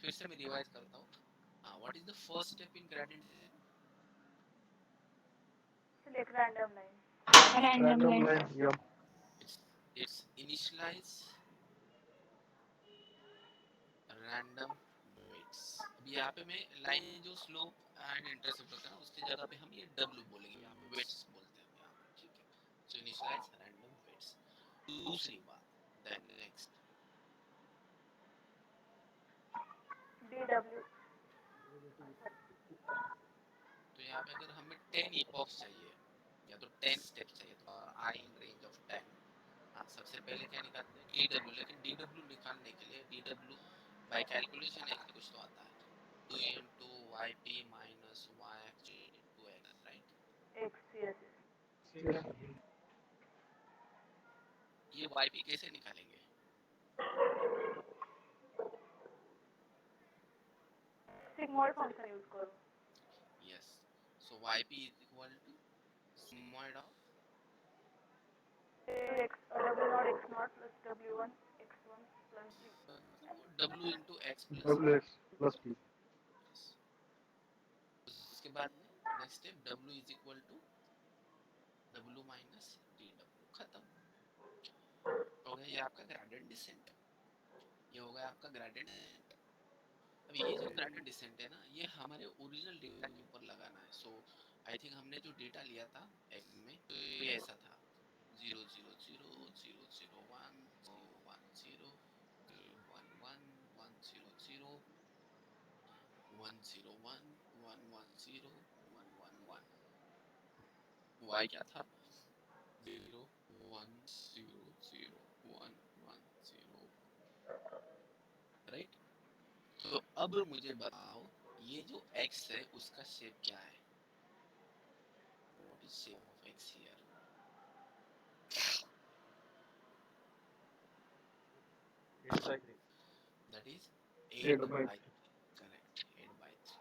फिर से मैं रिवाइज करता हूँ. What is the first step in gradient? Select random line. Random Random line. line. Yep. It's initialize random weights. अब यहाँ पे मैं लाइन जो स्लोप एंड इंटरसेप्ट होता है ना, उसकी जगह पे हम ये w बोलेंगे, यहाँ पे weights बोलते हैं हम यहाँ पे, ठीक है. So initialize random weights. दूसरी बात, then next. DW. तो यहाँ पे अगर हमें 10 epochs चाहिए या तो 10 स्टेप्स चाहिए तो I in range of 10. हाँ, सबसे पहले क्या निकालते हैं? DW. लेकिन DW निकालने के लिए DW बाय कैलकुलेशन ऐसे कुछ तो आता है, 2 into yp minus y actually into x, right? X. Yes. Yes. ये yp कैसे निकालेंगे? Sigmoid function use करो. Yes. So yp is equal to sigmoid of To x w naught x naught plus w1 x1 plus b. w into x plus p. WX plus P. Yes. उसके बाद में next step w is equal to w minus dw. खत्म हो गया. ये आपका gradient descent. ये हो गया आपका ग्रेडियंट डिसेंट. अब ये जो ग्रेडियंट डिसेंट है ना, ये हमारे ओरिजिनल डेटा के ऊपर लगाना है. सो आई थिंक हमने जो डेटा लिया था एक्स में, तो ये ऐसा था 0 0 0 0 0 1 0 1 0 1 1 1 0 0 1 0 1 1 1 0 1 1 1. y क्या था? 0 1 0 0 1 1 0 राइट. तो अब मुझे बताओ, ये जो x है उसका शेप क्या है? What is shape of x here? It's like That is 8 8 by by 3. Correct, 8 by 3.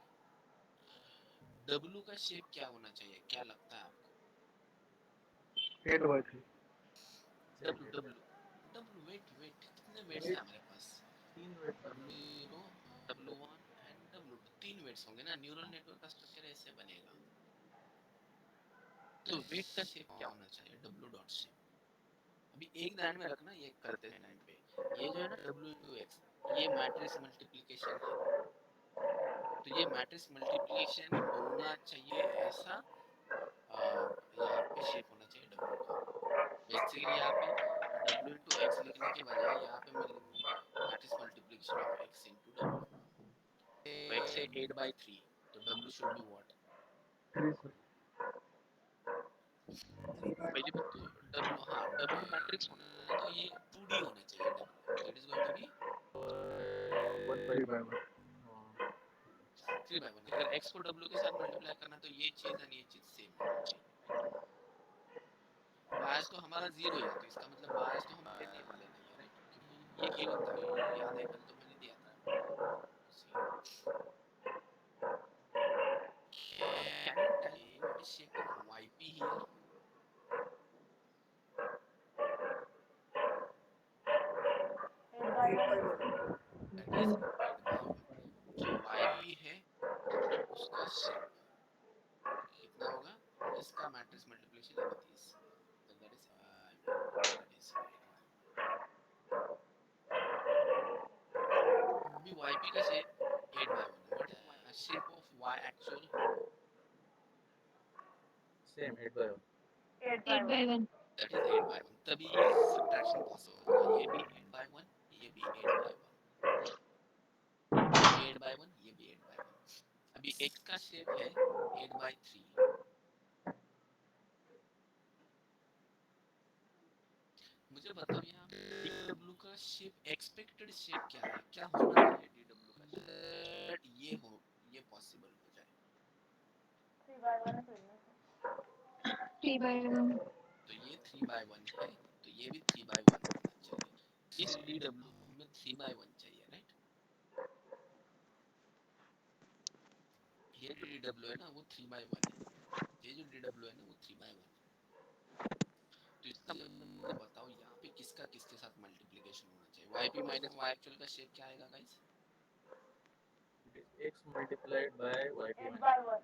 w का शेप क्या होना चाहिए? क्या लगता है आपको? 8 by 3. w w w wait कितने वेट्स है wait, हमारे पास? तीन wait w0 w1 and w2. तीन वेट्स होंगे ना. न्यूरल नेटवर्क का स्ट्रक्चर ऐसे बनेगा. तो वेट का शेप क्या होना चाहिए? w dot shape. अभी एक ध्यान में रखना, ये करते हैं लाइन पे. ये जो है ना w into x, ये मैट्रिक्स मल्टीप्लिकेशन है. तो ये मैट्रिक्स मल्टीप्लिकेशन होना चाहिए ऐसा. यहाँ पे शेप होना चाहिए w का. बेसिकली यहाँ पे w into x लिखने के बजाय यहाँ पे मैं लिखूंगा matrix multiplication of x into w. तो x है 8 by 3, तो w should be what? 3 sir. पहली बात तो w, हाँ w मैट्रिक्स होना है तो ये 2D होना चाहिए w. तो it is going to be 3 by 1. 3 by 1. अगर x को w के साथ मल्टीप्लाई करना तो ये चीज और ये चीज सेम होनी चाहिए. बायस तो हमारा 0 है, तो इसका मतलब बायस तो हम लेने वाले नहीं है, राइट? क्योंकि ये गिवन था, याद है कल तो मैंने दिया था. Can you tell me what is shape of yp here? By 1. That is 8 by 1. जो yp है उसका शेप कितना होगा? इसका मैट्रिक्स मल्टीप्लिकेशन है 30. So that is that is 8 by 1. अभी yp का शेप 8 by 1 है. What is shape of y actual? same 8 by 1. 8 by 8 1. by 1. That is 8 by 1. तभी सब्ट्रैक्शन पॉसिबल होगा. ये भी 8 by 1, ये भी 8 by 1, ये भी 8 by 1, ये भी 8 by 1. अभी x का शेप है 8 by 3. मुझे बताओ यहाँ dw का शेप, एक्सपेक्टेड शेप क्या है? क्या होना चाहिए dw का शेप that ये हो, ये पॉसिबल हो जाए? 3 by 1 है. 3 by 1. तो ये 3 by 1 है, तो ये भी 3 by 1 होना चाहिए. इस dw में 3 by 1 चाहिए, राइट? ये जो dw है ना वो 3 by 1 है. ये जो dw है ना वो 3 by 1 है. तो इसका मतलब मुझे बताओ यहाँ पे किसका किसके साथ मल्टीप्लिकेशन होना चाहिए? yp माइनस y एक्चुअल का शेप क्या आएगा guys? x multiplied by yp 8 minus by 1.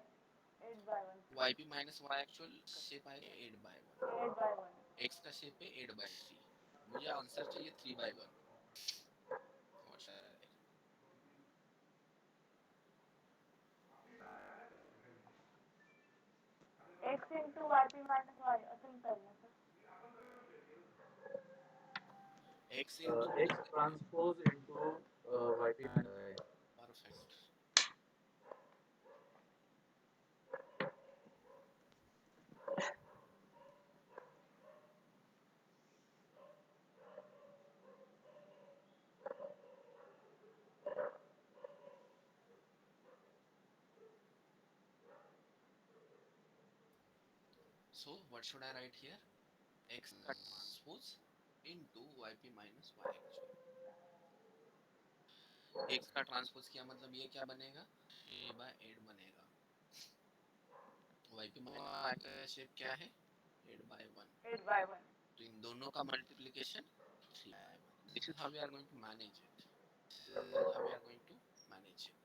8 by 1. yp minus y actual shape आएगा 8 बाय 1, 8 by 1. x का शेप है 8 बाय 3, मुझे आंसर चाहिए 3 by 1। X into yp minus y असं लिहिता येईल ना sir? x into x transpose into yp minus y. perfect। So what should I write here? X का transpose into yp minus y actual। x का transpose किया मतलब ये क्या बनेगा, a by 8 बनेगा। yp minus y का शेप क्या है 8 by 1, 8 by 1. तो इन दोनों का multiplication 3 by 1। This is how we are going to manage it। This is how we are going to manage it।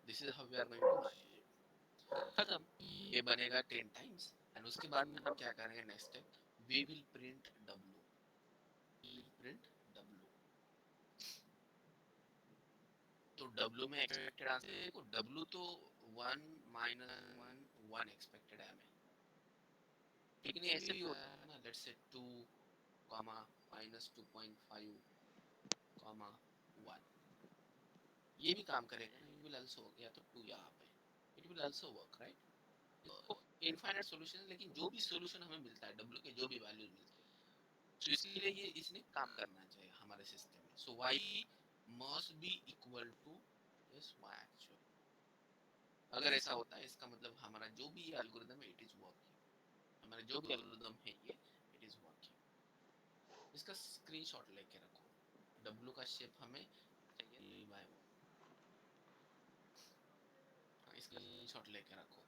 This is how we are going to manage it। खत्म, ये बनेगा 10 times and उसके बाद में हम क्या करेंगे next step, we will print w, we will print w। तो w में एक्सपेक्टेड आंसर देखो, w तो 1 minus 1 1 एक्सपेक्टेड है हमें, लेकिन ये ऐसे भी होता है ना, लेट्स से 2 minus 2.5 1, ये भी काम करेगा, it will also work, या तो 2 यहाँ पे, it will also work right। तो इनफाइनाइट सॉल्यूशन, लेकिन जो भी सॉल्यूशन हमें मिलता है w के जो भी वैल्यूज मिलते हैं, तो इसलिए ये इसने काम करना चाहिए हमारे सिस्टम में। सो y must be equal to this y actual। अगर ऐसा होता है इसका मतलब हमारा जो भी ये एल्गोरिदम है इट इज वर्किंग, हमारा जो भी एल्गोरिदम है ये इट इज वर्किंग। इसका स्क्रीनशॉट लेके रखो, w का शेप हमें चाहिए बाय, इसका स्क्रीनशॉट लेके रखो।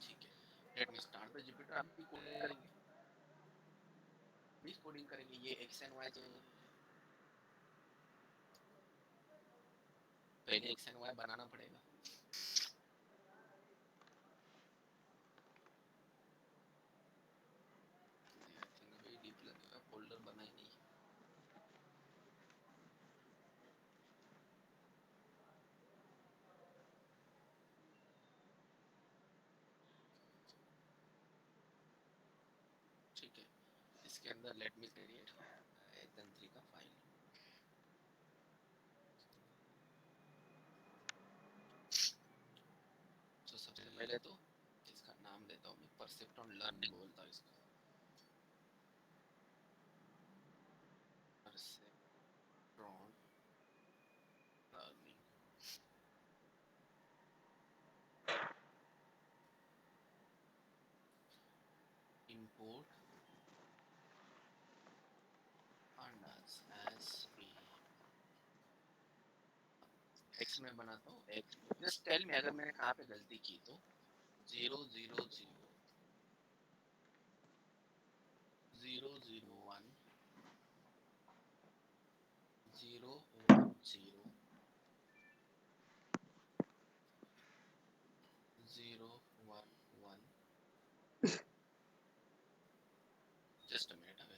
ठीक है, let me start the JupyTer। आप भी कोडिंग करेंगे, प्लीज कोडिंग करेंगे, ये x एंड y चाहिए, पहले x एंड y बनाना पड़ेगा। आई थिंक अभी डीप लगेगा, फोल्डर बना ही नहीं। ठीक है, इसके अंदर लेट मी क्रिएट Ethan3 का फाइल। तो सबसे पहले तो इसका नाम देता हूँ मैं, परसेप्ट ऑन लर्निंग बोलता हूँ इसको, perceptron learning. Import pandas as p, x में बनाता हूँ x, जस्ट टेल मी अगर मैंने कहाँ पे गलती की तो। 0 0 0 0 0 1 0 1 0 0 1 1। Just a minute away,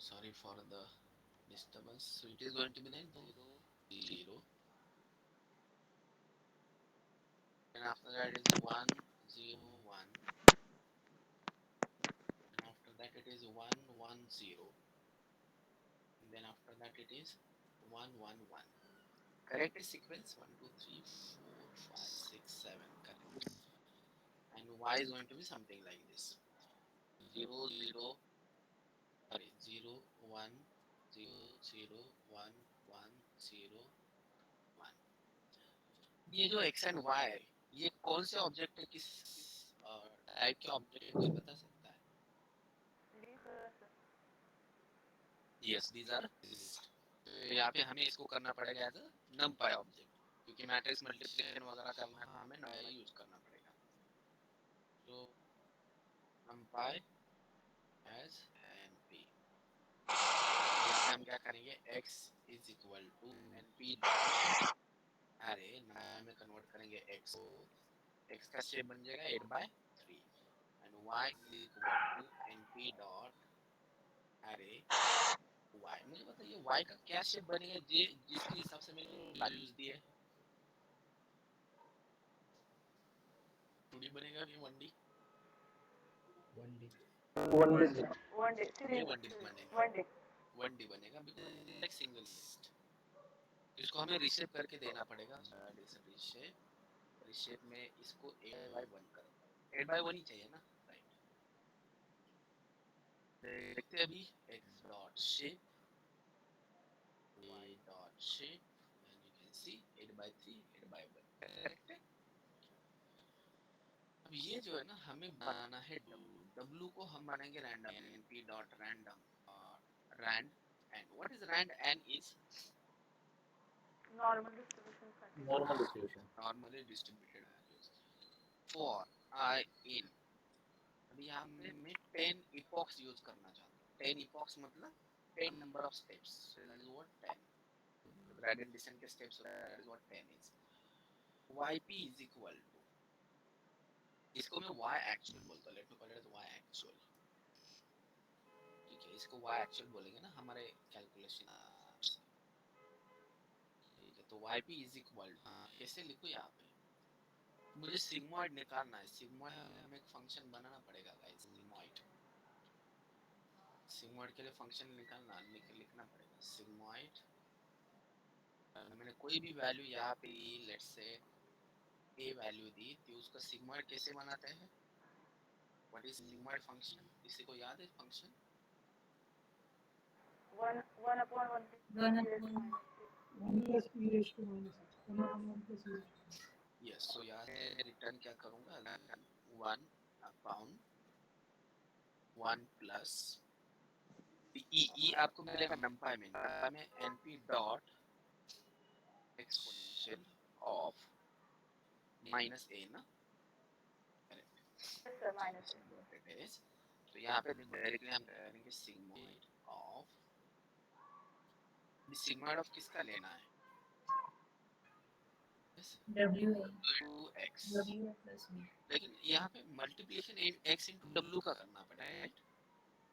Sorry for the disturbance. So it is going to be then 0, 0. And after that it is 1, 0, 1. And after that it is 1, 1, 0. And then after that it is 1, 1, 1. Correct sequence 1, 2, 3, 4, 5, 6, 7. Correct. And y is going to be something like this: 0, 0, sorry, 0, 1, 0, 0, 1, 1, 0, 1. ये जो x and y है, ये कौन से object है, किस type के object है, कोई बता सकता है? Yes, these are. तो यहाँ पे हमें इसको करना पड़ेगा एज numpy ऑब्जेक्ट, क्योंकि मैट्रिक्स मल्टीप्लिकेशन वगैरह करना है, हमें नया यूज करना पड़ेगा. तो numpy as np. यहाँ पे हम क्या करेंगे, x is equal to np dot अरे नया में कन्वर्ट करेंगे x को, x का शेप बन जाएगा 8/3 and y is equal to np dot अरे y. मुझे बताइए y का क्या शेप बनेगा जिसके हिसाब से मैंने वैल्यूज दिए. 2D बनेगा कि 1D? 1D. 1D. 1D. ये 1D बनेगा. 1D. 1D बनेगा बिकॉज़ एक सिंगल लिस्ट. इसको हमें रीशेप करके देना पड़ेगा. रीशेप में इसको 8/1 करो. 8/1 ही चाहिए ना, राइट. देखते हैं अभी x dot shape, y dot shape, and you can see 8/3, 8/1. Correct है. अब ये जो है ना, हमें बनाना है w को हम बनाएंगे random, np dot random rand and what is rand and is Normal distribution factor. Normal distribution. normally distributed values for I in. अभी यहाँ मैं 10 epochs यूज करना चाहता हूँ. 10 epochs मतलब 10 number of steps. So that is what 10. Gradient descent के steps, that is what 10 is. yp is equal to, इसको मैं y actual बोलता हूँ. Let me call it as y actual. ठीक है, इसको y actual बोलेंगे ना हमारे कैलकुलेशन. ठीक है, तो yp is equal to, कैसे लिखूँ यहाँ पे, मुझे सिग्मॉइड निकालना है. सिग्मॉइड हमें एक फंक्शन बनाना पड़ेगा गाइस. सिग्मॉइड के लिए फंक्शन निकालना लिखना पड़ेगा. सिग्मॉइड, मैंने कोई भी वैल्यू यहाँ पे लेट्स से a वैल्यू दी तो उसका सिग्मॉइड कैसे बनाते हैं? What is sigmoid function? किसी को याद है function? 1/1 1 plus e raised to minus x. 1 plus e raised to. Yes. So यहाँ से रिटर्न क्या करूँगा, 1/1 प्लस e आपको मिलेगा numpy में np dot exponential of minus a ना. Yes, sir, minus. It is. तो यहाँ पे डायरेक्टली हम करेंगे सिग्मॉइड ऑफ. सिग्मॉइड ऑफ किसका लेना है? WA. 2x. WA plus b. लेकिन यहाँ पे मल्टीप्लिकेशन x into w का करना पड़ेगा, राइट.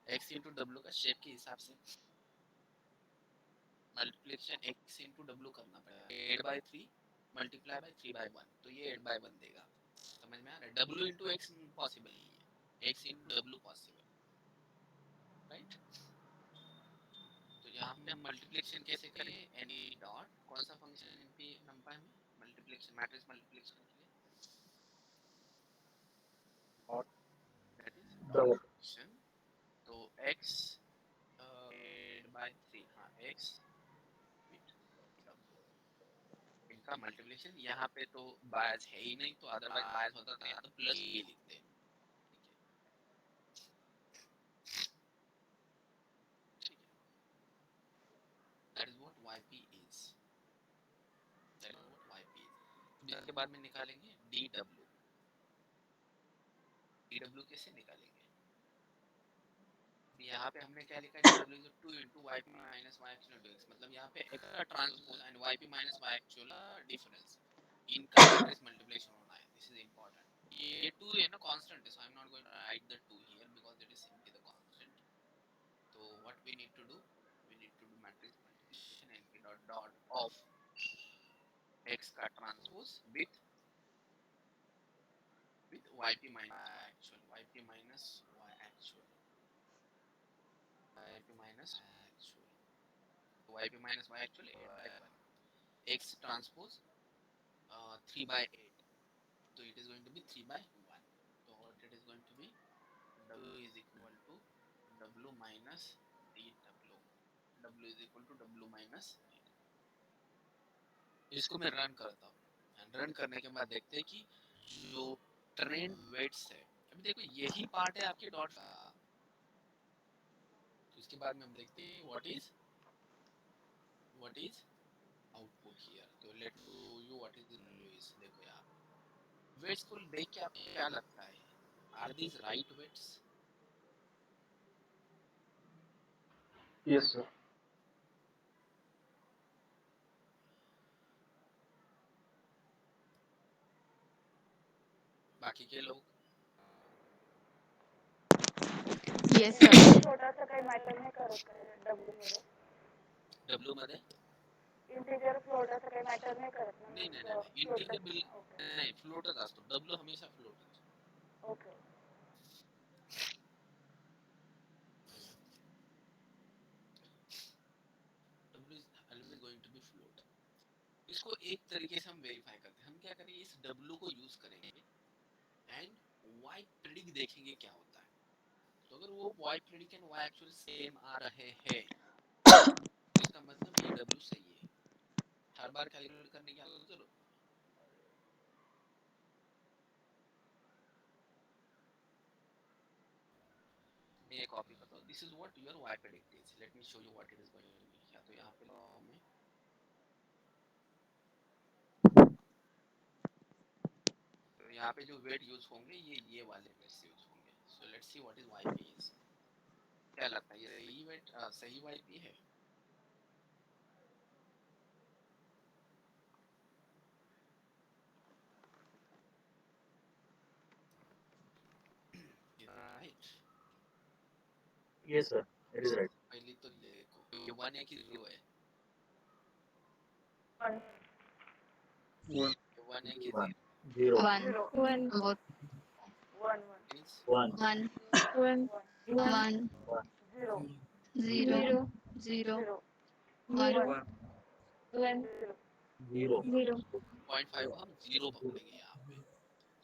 x into w का शेप के हिसाब से मल्टीप्लिकेशन x into w करना पड़ेगा. 8/3 मल्टीप्लाई बाय 3/1, तो ये 8/1 देगा. समझ में आ रहा है? w into x पॉसिबल नहीं है, x into w possible, right. तो यहाँ पे हम मल्टीप्लिकेशन कैसे करें? n डॉट कौन सा फंक्शन np numpy में मल्टीप्लिकेशन, मैट्रिक्स मल्टीप्लिकेशन के लिए Dot. That is Double. Function. तो x x with w। इनका मल्टीप्लिकेशन यहाँ पे तो बायस है ही नहीं, तो अदरवाइज बायस होता तो या तो प्लस ये लिखते, ठीक है। That is what yp is, that is what yp is. इसके बाद में निकालेंगे dw। dw कैसे निकालेंगे? यहाँ पे हमने क्या लिखा है, dw is 2 into yp minus y actual into x, मतलब यहाँ पे x का transpose and yp minus y actual difference, इनका मैट्रिक्स मल्टीप्लिकेशन होना है। This is important. ये 2 है ना कांस्टेंट है, so I am not going to write the 2 here because it is simply the constant. तो what we need to do, we need to do matrix multiplication np dot dot of x का transpose with yp minus y actual, yp minus y actual, yp minus actual, yp minus y actual 8/1, x transpose 3/8, so it is going to be 3/1। so what it is going to be, w is equal to w minus dw, w is equal to w minus dw। इसको मैं run करता हूँ, run करने के बाद देखते हैं कि जो ट्रेंड वेट्स है, अभी देखो यही पार्ट है आपके डॉट का, तो इसके बाद में हम देखते हैं what is output here। तो let you what is the value is, देखो यहाँ वेट्स को देख के आपको क्या लगता है, are these right weights? Yes, sir. बाकी के लोग येस सर। छोटासा काही मॅटर नाही करत का डब्ल्यू मध्ये? डब्ल्यू मध्ये इंटिजर फ्लोट असं काही मॅटर नाही करत ना? नहीं नहीं नहीं, इंटीजर बिल नहीं, फ्लोटच असतो, डब्ल्यू हमेशा फ्लोटच। Okay. W is always going to be float. इसको एक तरीके से हम वेरीफाई करते हैं, हम क्या करेंगे, इस डब्ल्यू को यूज करेंगे एंड वाई प्रेडिक्ट देखेंगे क्या होता है। तो अगर वो Y predict and Y actual same आ रहे हैं, इसका मतलब ये डब्ल्यू सही है। हर बार कैलकुलेट करने की जरूरत, मैं ये कॉपी करता हूँ। This is what your Y predict is, let me show you what it is going to be. या तो यहाँ पे हमें तो यहाँ पे जो वेट यूज होंगे ये वाले वेट्स यूज होंगे। So let's see what is YP is. क्या लगता है ये सही वेट, सही वाईपी है? Right, Yes, sir. It is right. पहले तो देखो ये 1 है कि 0 है? 1 One. 1 है कि 1. 0? 0. 1 0 1 both 1 मींस 1. 1 1 1 1. 0 0 0 0 1 1. 1 0. 0 0.5 को हम 0 पकड़ेंगे यहाँ पे।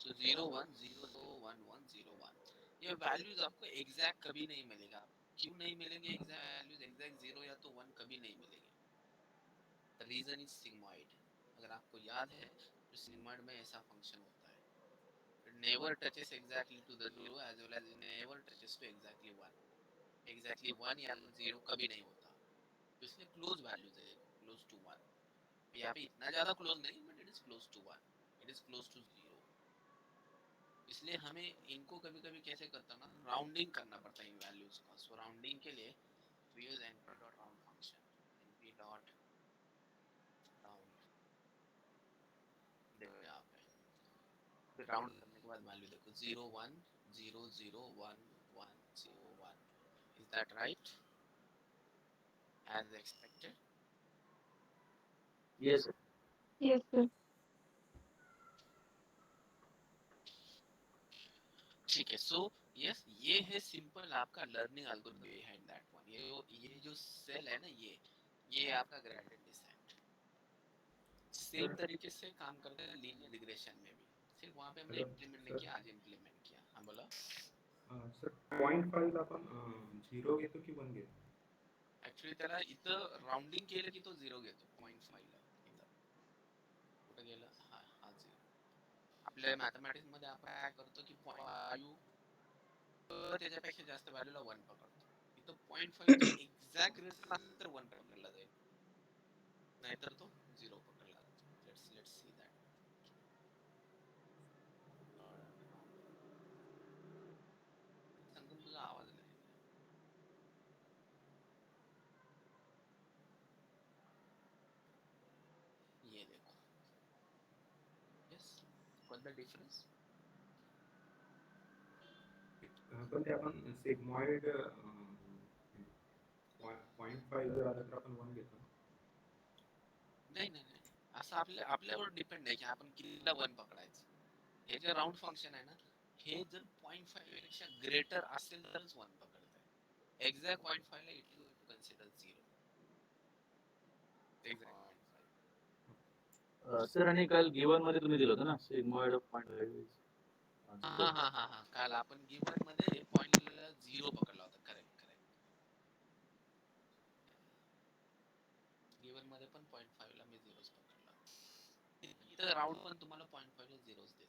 सो 0 1 0 2 1 1 0 1, ये वैल्यूज आपको एग्जैक्ट कभी नहीं मिलेगा। क्यों नहीं मिलेंगे एग्जैक्ट वैल्यूज? एग्जैक्ट 0 या तो 1 कभी नहीं मिलेंगे। The reason is sigmoid. अगर आपको याद है तो सिग्मॉइड में ऐसा फंक्शन होता है, it never touches exactly to the 0 as well as it never touches to exactly 1। exactly 1 या 0 कभी नहीं होता, तो इसलिए क्लोज वैल्यूज है, क्लोज टू 1। यहाँ पे इतना ज्यादा क्लोज नहीं, but it is close to 1, it is close to 0। इसलिए हमें इनको कभी कभी कैसे करता ना, राउंडिंग करना पड़ता है इन वैल्यूज का। सो राउंडिंग के लिए we use np dot round function, np dot round। देखो यहाँ पे फिर राउंड करने के बाद वैल्यू देखो 0 1 0 0 1 1 0 1। is that right? as expected? Yes, sir. yes sir ठीक है। सो यस, ये है सिंपल आपका learning algorithm behind that one. ये जो सेल है ना, ये आपका ग्रेडिएंट डिसेंट सेम तरीके से काम करता है लीनियर रिग्रेशन में भी, सिर्फ वहां पे हमने हेलो इम्प्लीमेंट नहीं सर। किया, आज इम्प्लीमेंट किया। हाँ बोला। सर 0.5 आपण 0 घेतो की 1 घेतो? ऍक्च्युली त्याला इथं राउंडिंग केलं की तो 0 घेतो 0.5 ला. इथं कुठं गेलं, हा हा 0. आपल्या मॅथमॅटिक्स मध्ये आपण काय करतो की 0.5 त्याच्यापेक्षा जास्त व्हॅल्यूला 1 पकडतो. इथं 0.5 च्या एक्झॅक्ट ग्रेटर असेल तर 1 पकडला जाईल, नाहीतर तो 0 पकडला जातो. Let's see that. संगम तुझा आवाज नाही. ये देखो, यस, व्हाट द डिफरन्स? पण ते आपण सिग्मॉइड 0.5 जर आलं तर आपण 1 घेतो. नाही नाही नाही, असं आपल्यावर डिपेंड आहे की आपण कितीला 1 पकडायचं. हे जे राऊंड फंक्शन आहे ना, हे जर 0.5 पेक्षा ग्रेटर असेल तरच 1 पकडत आहे. एक्झॅक्ट 0.5 ला it is going to consider 0. Exact 0.5. Sir आणि काल गिवन मध्ये तुम्ही दिलं होतं ना सिग्मॉइड ऑफ 0.5. हा हा हा हा, काल आपण गिवन मध्ये पॉइंटला 0 पकडला होता. Correct correct. गिवन मध्ये पण 0.5 ला मी 0 पकडला. इथं राऊंड पण तुम्हाला 0.5 ला 0 देतो.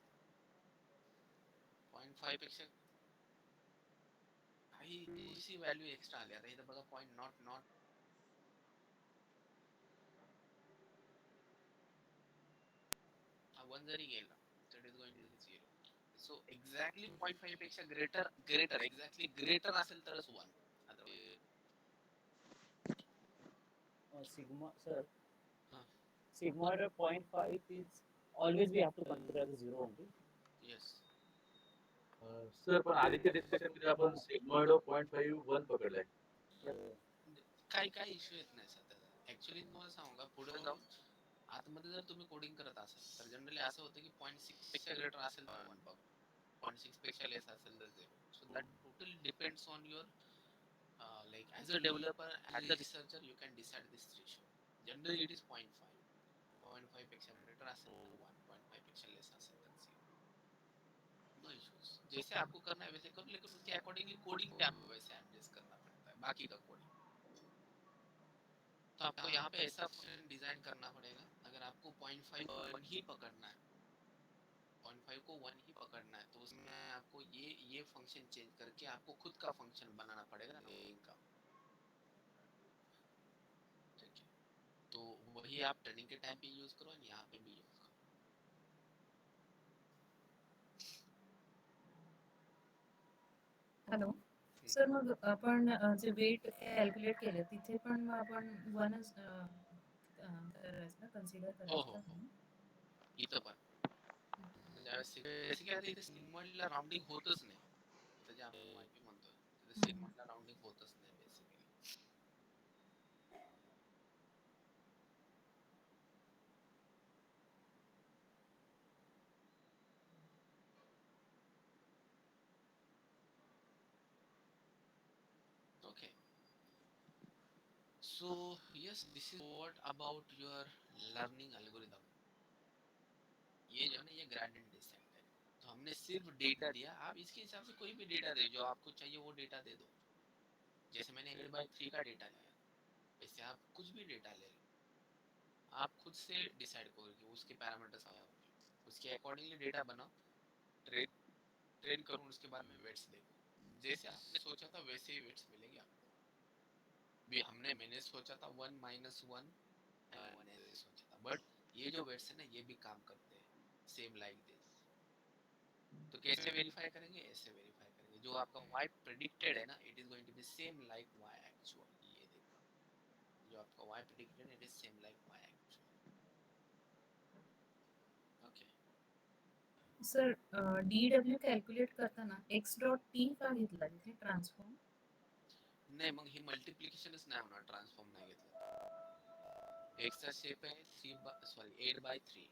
0.5 पेक्षा काही थोडीशी व्हॅल्यू एक्स्ट्रा आली. आता इथं बघा पॉइंट नॉट हा 1 जरी गेला तर it is going to be 0. So exactly 0.5 पेक्षा ग्रेटर एक्झॅक्टली ग्रेटर असेल तरच 1. Sigma, sir, हा, sigmoid of 0.5 is always we have to consider as 0 only. Yes. Sir पण आधीच्या डिस्कशन मध्ये आपण सिग्मॉइड ऑफ 0.5 1 पकडलाय. काही इश्यू येत नाही सर त्याचा. ऍक्च्युली तुम्हाला सांगू का, पुढे जाऊन आतमध्ये जर तुम्ही कोडिंग करत असाल तर जनरली असं होतं की 0.6 पेक्षा ग्रेटर असेल तर 1 पकडू, 0.6 पेक्षा लेस असेल तर 0. So that total depends on your like as a developer, as a researcher, you can decide this threshold. Generally it is 0.5. 0.5 पेक्षा greater असेल तर 1, 0.5 पेक्षा less असेल तर 0. No issues. जैसे आपको करना है वैसे करो, लेकिन उसके अकॉर्डिंगली कोडिंग भी आपको वैसे एडजस्ट करना पड़ता है, बाकी का कोडिंग. तो आपको यहाँ पे ऐसा फंक्शन डिजाइन करना पड़ेगा. अगर आपको 0.5 1 ही पकड़ना है, 0.5 को 1 ही पकड़ना है, तो उसमें आपको ये फंक्शन चेंज करके आपको खुद का फंक्शन बनाना पड़ेगा इनका. ठीक है, तो वही आप ट्रेनिंग के टाइम पे यूज करो और यहाँ पे भी यूज करो. हॅलो सर, मग आपण जे वेट कॅल्क्युलेट केले तिथे पण मग आपण वनच करायचं ना, कन्सिडर हो करायचं हो का? हो, इथं पण बेसिकली आता इथे सिग्मॉइडला राउंडिंग होतच नाही. इथं जे आपण वायपी म्हणतोय तिथे सिग्मॉइडला राउंडिंग होतच नाही basically. Okay, so yes, this is what about your learning algorithm. ये जो है ना, ये ग्रेडिएंट डिसेंट है. तो हमने सिर्फ डेटा दिया, आप इसके हिसाब से कोई भी डेटा दे, जो आपको चाहिए वो डेटा दे दो. जैसे मैंने 8/3 का डेटा लिया, वैसे आप कुछ भी डेटा ले लो. आप खुद से डिसाइड करो कि उसके पैरामीटर्स क्या होंगे, उसके अकॉर्डिंगली डेटा बनाओ, ट्रेन ट्रेन करो, उसके बाद में वेट्स देखो. जैसे आपने सोचा था वैसे ही वेट्स मिलेंगे आपको. भी मैंने सोचा था 1 - 1 1 ऐसे सोचा था, बट ये जो वेट्स है ना, ये भी काम करते हैं सेम लाइक दिस. तो कैसे वेरीफाई करेंगे? ऐसे वेरीफाई करेंगे. जो आपका y प्रेडिक्टेड है ना, it is going to be same like y actual. ये देखो, जो आपका y predicted it is same like y actual. Okay sir, DW calculate करताना x डॉट t का घेतला तिथे ट्रान्सफॉर्म? नाही, मग ही मल्टिप्लिकेशनच नाही होणार, ट्रान्सफॉर्म नाही घेतलं. x चा शेप आहे 8/3.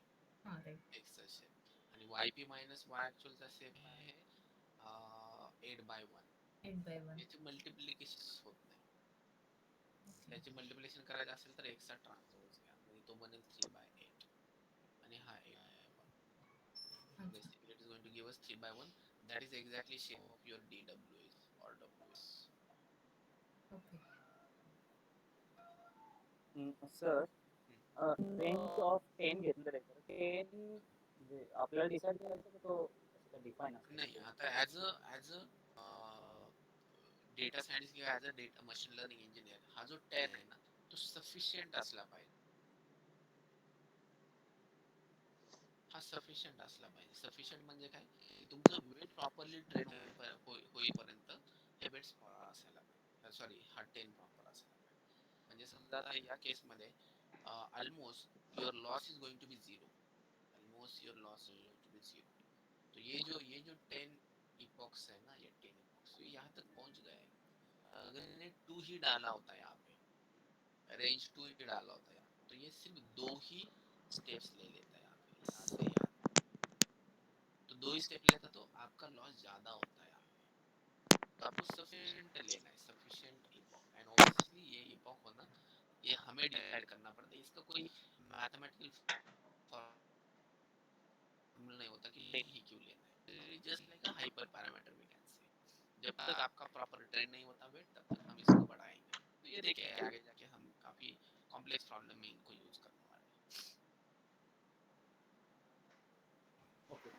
हां, राईट. x चा शेप, आणि yp मायनस y एक्चुअल चा शेप आहे 8/1. 8/1. याची मल्टिप्लिकेशनच होत नाही. त्याची मल्टिप्लिकेशन करायचं असेल तर x चा ट्रान्सपोज घ्या, म्हणजे तो बनेल 3/8 आणि हा 8/1. Basically it is going to give us 3/1. That is exactly shape of your DWS or WS. Okay. Sir range of 10 घेतलं रे तर 10 म्हणजे आपल्याला डिसाईड करायचं का तो डिफाईन असतो नाही आता ॲज अ डेटा सायन्स किंवा as a data machine learning engineer हा जो 10 आहे ना तो सफिशियंट असला पाहिजे. हा सफिशियंट असला पाहिजे. सफिशियंट म्हणजे काय की तुमचं वेट प्रॉपरली ट्रेन होईपर्यंत हे वेट्स असायला पाहिजे. सॉरी हा 10 प्रॉपर असायला पाहिजे. म्हणजे समजा आता या केसमध्ये almost your loss is going to be zero. Almost your loss is going to be zero. तो ये जो 10 इपॉक्स है ना, ये 10 इपॉक्स ये यहाँ तक पहुंच गए. अगर इन्हें 2 ही डाला होता यहाँ पे, रेंज 2 ही डाला होता यहाँ, तो ये सिर्फ 2 ही स्टेप्स ले लेता है यहाँ पे, यहाँ से यहाँ. तो 2 ही स्टेप लेता तो आपका लॉस ज्यादा होता है यहाँ पे. तो आपको सफिशिएंट लेना है, सफिशिएंट इपॉक. एंड ऑब्वियसली ये इपॉक होना ये हमें डिसाइड करना पड़ता है. इसका कोई मैथमेटिकल फॉर्मूला नहीं होता कि 10 ही क्यों लेना है. Just like a hyper parameter we can say. जब तक आपका प्रॉपर ट्रेन नहीं होता वेट तब तक हम इसको बढ़ाएंगे. तो ये देखिए आगे जाके हम काफी कॉम्प्लेक्स प्रॉब्लम में इनको यूज करने वाले हैं. ओके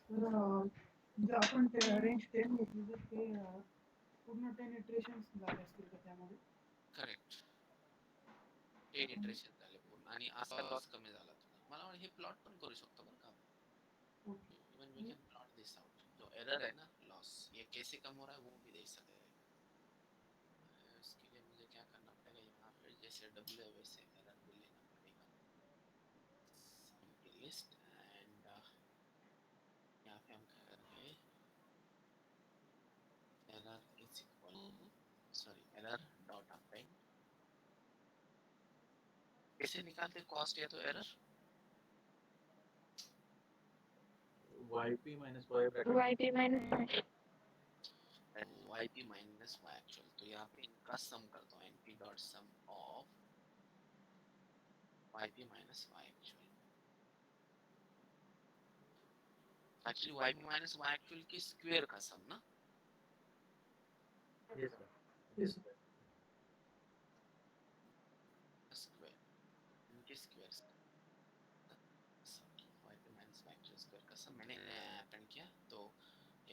तर म्हणजे आपण ते रेंज 10 घेतली तर ते पूर्ण 10 इटरेशन्स झाले असतील का त्यामध्ये? करेक्ट. 10 इटरेशन झाले पूर्ण आणि असा लॉस कमी झाला तुला. मला वाटतं हे प्लॉट पण करू शकतो बरं का आपण. Even we can plot this out. जो एरर है ना लॉस ये कैसे कम हो रहा है वो भी देख सकते हैं. इसके लिए मुझे क्या करना पड़ेगा, यहाँ पे जैसे डब्ल्यू है वैसे एरर भी लेना पड़ेगा. सैंपल लिस्ट एंड यहाँ पे हम करेंगे error is equal to sorry error dot append. कैसे निकालते कॉस्ट या तो error YP minus Y bracket. YP minus yp minus y actual. तो यहाँ पे इनका सम करता हूँ np dot sum of yp minus y actual. Actually yp minus y actual के स्क्वायर का सम ना. Yes, sir. Yes. स्क्वायर इनके square yp minus y actual square का सम मैंने अपेंड किया. तो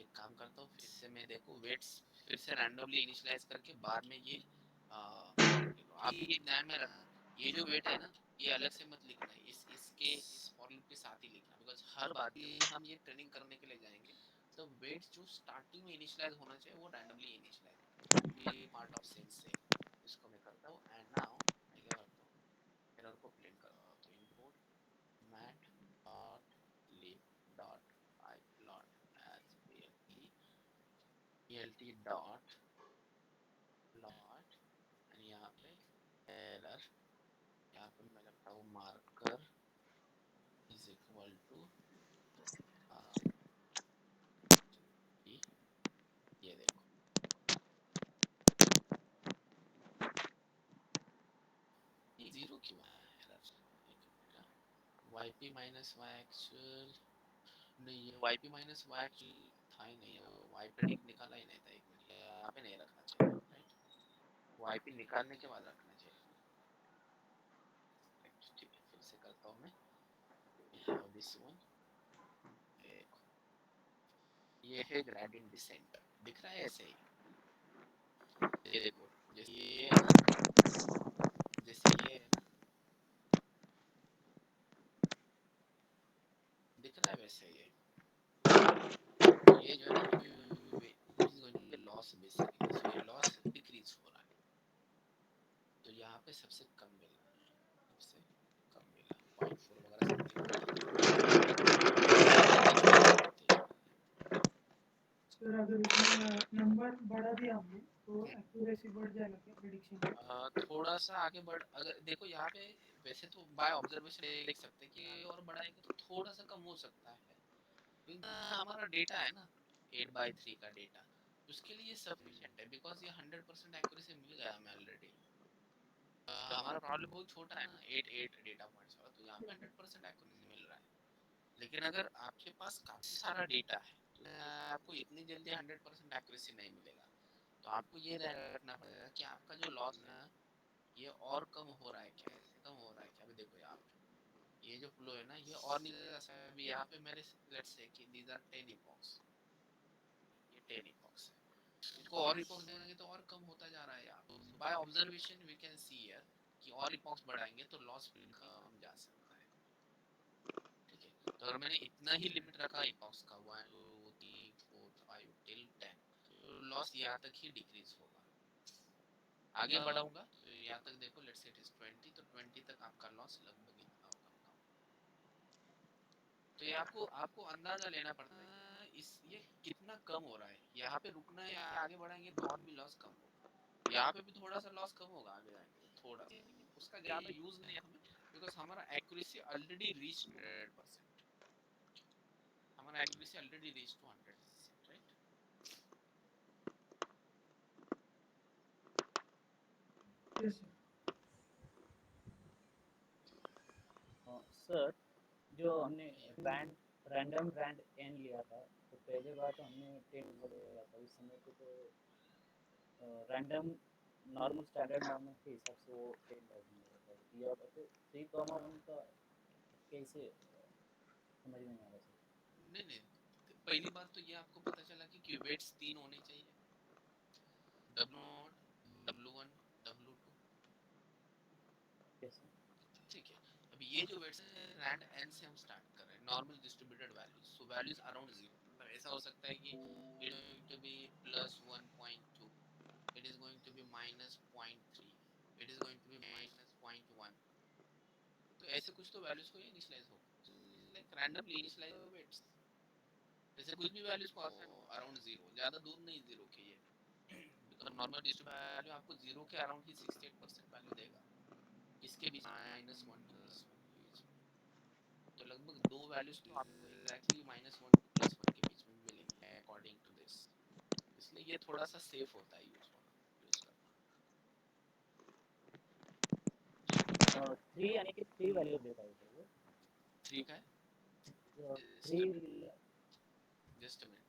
एक काम करता हूँ फिर से मैं देखो वेट्स फिर से रैंडमली इनिशियलाइज करके बाद में ये आप ये ध्यान में रखना ये जो वेट है ना ये अलग से मत लिखना. इसके इस फॉर लूप के साथ ही लिखना. बिकॉज हर बार हम ये ट्रेनिंग करने के लिए जाएंगे तो वेट जो स्टार्टिंग में इनिशियलाइज होना चाहिए वो रैंडमली इनिशियलाइज होगा. ये पार्ट ऑफ सेंस है. इसको मैं करता हूँ एंड नाउ मैं क्या करता हूँ एरर को प्रिंट करता हूँ. तो import mat dot lib dot I plot as plt dot plot and यहाँ पे एरर यहाँ पे मैं लगता हूँ मार्कर इज इक्वल टू ये देखो ये जीरो क्यों आया error. yp minus y actual नहीं ये yp माइनस y एक्चुअल था ही नहीं. y प्रेडिक्ट निकाला ही नहीं था. एक मिनट यहाँ पे नहीं रखना चाहिए राइट. yp निकालने के बाद रखना चाहिए. ठीक है फिर से करता हूँ मैं. दिस वन ये है ग्रेडियंट डिसेंट दिख रहा है ऐसे ही. ये देखो जैसे ये है ना जैसे ये है ना दिख रहा है वैसे ये जो है ना ये लॉस बेसिकली. सो ये लॉस डिक्रीज हो रहा है. तो यहाँ पे सबसे कम मिला सबसे कम मिला 0.4 वगैरह सर अगर इसमें नंबर बढ़ा दिया हमने तो एक्यूरेसी बढ़ जाएगा क्या प्रेडिक्शन? थोड़ा सा आगे बढ़ अगर देखो यहाँ पे वैसे तो बाय ऑब्जर्वेशन देख सकते हैं कि और बढ़ाएंगे तो थोड़ा सा कम हो सकता है. हमारा डेटा है ना 8/3 का डेटा उसके लिए सफिशिएंट है. बिकॉज ये 100% एक्यूरेसी मिल गया हमें ऑलरेडी. हमारा प्रॉब्लम बहुत छोटा है ना 8 डेटा पॉइंट्स वाला. तो यहाँ पे 100% एक्यूरेसी मिल रहा है. लेकिन अगर आपके पास काफी सारा डेटा है तो आपको इतनी जल्दी 100% एक्यूरेसी नहीं मिलेगा. तो आपको ये रखना पड़ेगा कि आपका जो लॉस है ये और कम हो रहा है क्या, कम हो रहा है क्या। अभी देखो यहाँ पे ये जो फ्लो है ना ये और नहीं जा सकता। अभी यहाँ पे मेरे लेट्स से कि दीज आर 10 इपॉक्स, ये 10 इपॉक्स है, इनको और इपॉक्स देंगे तो और कम होता जा रहा है यहाँ। तो by observation we can see here कि और इपॉक्स बढ़ाएंगे तो लॉस फील्ड कम जा सकता है। ठीक है, तो अगर मैंने इतना ही लिमिट रखा इपॉक्स का 1 2 3 4 5 टिल 10 तो लॉस यहाँ तक ही डिक्रीज होगा। आगे बढ़ाऊंगा तो यहाँ तक देखो लेट्स से इट इज 20, तो 20 तक आपका लॉस लगभग इतना होगा। तो ये आपको आपको अंदाजा लेना पड़ता है इस ये कितना कम हो रहा है। यहाँ पे रुकना है या आगे बढ़ाएंगे तो और भी लॉस कम होगा। यहाँ पे भी थोड़ा सा लॉस कम होगा आगे जाएंगे तो थोड़ा सा, लेकिन उसका ज्यादा यूज नहीं है हमें बिकॉज हमारा एक्यूरेसी ऑलरेडी रीच 100%, हमारा accuracy already reach to 100%, right. Yes sir. Sir जो हमने बैंड रैंडम बैंड एन लिया था तो पहले बार तो हमने 10 लिया था, उस समय पे तो रैंडम नॉर्मल स्टैंडर्ड नॉर्मल के हिसाब से वो 10 लिया था। या तो 3,1 का कैसे समझ में नहीं आ रहा सर। नहीं नहीं, पहली बात तो ये आपको पता चला कि क्यूबेट्स 3 होने चाहिए, W0 W1 W2। यस ठीक है, अब ये जो वेट्स है रैंड एन से हम स्टार्ट कर रहे हैं, normal distributed values, so values around 0। मतलब ऐसा हो सकता है कि it is going to be +1.2, it is going to be -0.3, it is going to be -0.1। तो ऐसे कुछ तो वैल्यूज को इनिशियलाइज हो, लाइक रैंडमली इनिशियलाइज वेट्स, जैसे कुछ भी वैल्यूज को अराउंड 0, ज्यादा दूर नहीं 0 के, ये बिकॉज़ नॉर्मल डिस्ट्रीब्यूटेड वैल्यू आपको 0 के अराउंड ही 68% वैल्यू देगा, इसके बीच -1 टू +1 के बीच में। तो लगभग दो वैल्यूज तो आपको एग्जैक्टली -1 टू +1 के बीच में मिलेंगे अकॉर्डिंग टू दिस। इसलिए ये थोड़ा सा सेफ होता है यूज करना। 3 यानी कि 3 वैल्यू देता है सर वो। 3 का है, 3 जस्ट अ मिनट।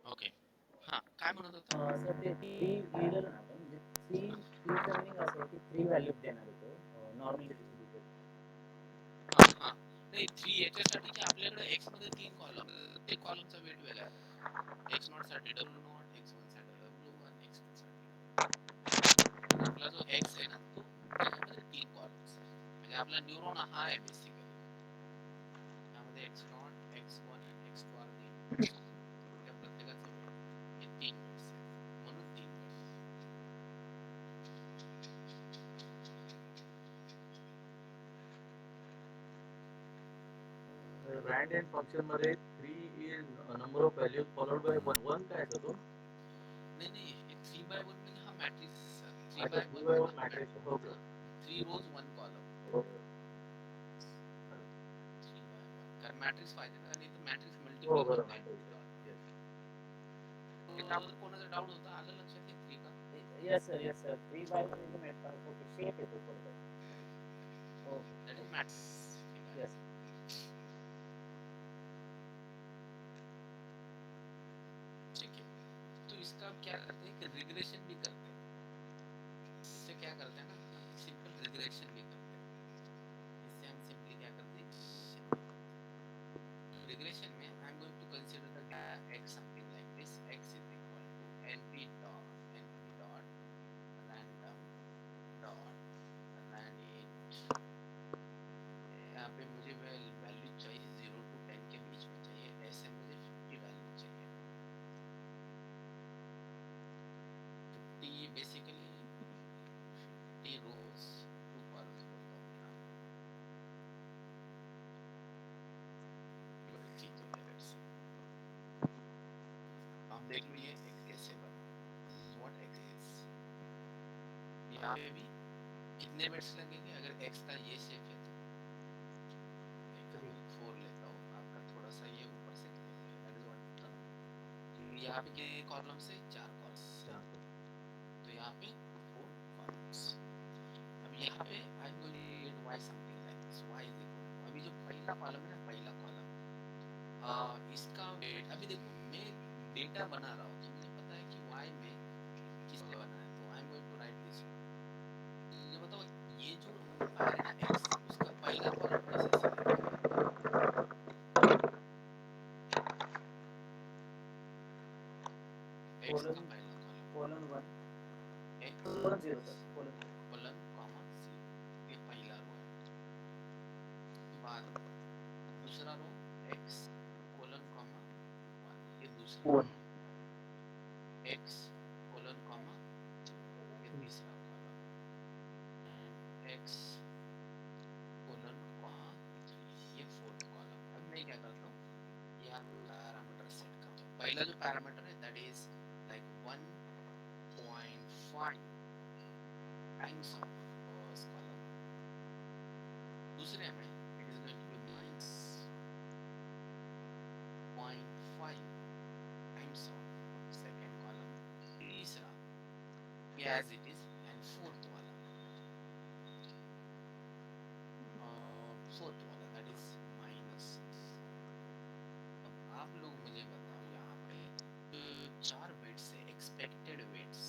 ओके, हाँ काय म्हणत होता? सर ते 3 लिहिलेलं ना आपण म्हणजे 3 चा मीनिंग असं आहे की 3 व्हॅल्यू देणार होतो नॉर्मली डिस्ट्रीब्युटेड। हाँ हाँ, नहीं 3 याच्यासाठी की आपल्याकडे x मध्ये 3 कॉलम, प्रत्येक कॉलमचा वेट वेगळा आहे। x0 साठी W0, x1 साठी W1, x2 साठी आपला जो x आहे ना तो त्याच्यामध्ये 3 कॉलम्स आहे, म्हणजे आपला न्यूरॉन हा आहे बेसिकली, त्यामध्ये x0 x1 x2 are the त्या प्रत्येकाचं वेट, हे 3 वेट्स आहेत म्हणून 3 वेट्स। रँड एंड फंक्शन मध्ये 3 is number of values followed by 1 काय असतो तो? नहीं नहीं, ये 3/1 म्हणजे हा मॅट्रिक्स सर, अच्छा 3/1 मॅट्रिक्स. ओके 3 रोज 1 कॉलम, ओके 3/1 कारण मॅट्रिक्स पाहिजे ना, नाही तर मॅट्रिक्स हो मल्टिपल बरोबर होते. Matrix yes. त्यावर कोणाचा डाऊट होता, आलं लक्षात हे 3 का? Yes sir 3 by 1 in the mat okay shape येतो बरोबर. Okay that is matrix. Yes ठीक है, तो इसका हम क्या करते हैं कि रिग्रेशन भी करते हैं। इससे क्या करते हैं ना, हम सिंपल रिग्रेशन भी करते हैं। इससे हम सिंपली क्या करते हैं, रिग्रेशन में I am going to consider the x something like this, x is equal to np dot random dot randint. यहाँ पे मुझे वैल्यू चाहिए 0 to 10 के बीच में चाहिए, ऐसे मुझे 50 वैल्यू चाहिए। 50 बेसिकली 50 रोज 2 कॉलम्स बोलता हूँ यहाँ। ठीक है, let's see. देख लो ये x कैसे बना, व्हाट x इज। यहाँ पे भी कितने बिट्स लगेंगे अगर x का ये शेप है तो, एक हम 4 लेता हूँ, आपका थोड़ा सा ये ऊपर से दैट इज व्हाट। यहाँ पे कितने कॉलम्स है, 4 कॉलम्स, तो यहाँ पे 4 कॉलम्स। अब यहाँ पे I am going to get y something like this, y is equal to, अभी जो पहला कॉलम है ना, पहला कॉलम इसका वेट, अभी देखो मैं डेटा बना रहा हूँ तो मुझे पता है कि y में किसने बनाया, तो I am going to write this. मुझे बताओ ये जो आ रहा है ना x, उसका पहला कॉलम कैसे सिलेक्ट करें, x का पहला column colon 1 x colon 0 sir, colon colon comma 0, ये पहला रो है। बाद दूसरा रो x कोलन कॉमा 1, ये दूसरा रो, x कोलन कॉमा 2, ये तीसरा कॉलम, x कोलन कॉमा 3, ये फोर्थ कॉलम। अब मैं क्या करता हूँ, यहाँ पैरामीटर सेट करता हूँ। पहला जो पैरामीटर है that is like 1.5 times of first column, दूसरे में it is going to be minus 0.5 times of second column, तीसरा as it is, and fourth वाला that is minus 6। अब आप लोग मुझे बताओ यहाँ पे 4 वेट्स है, एक्सपेक्टेड वेट्स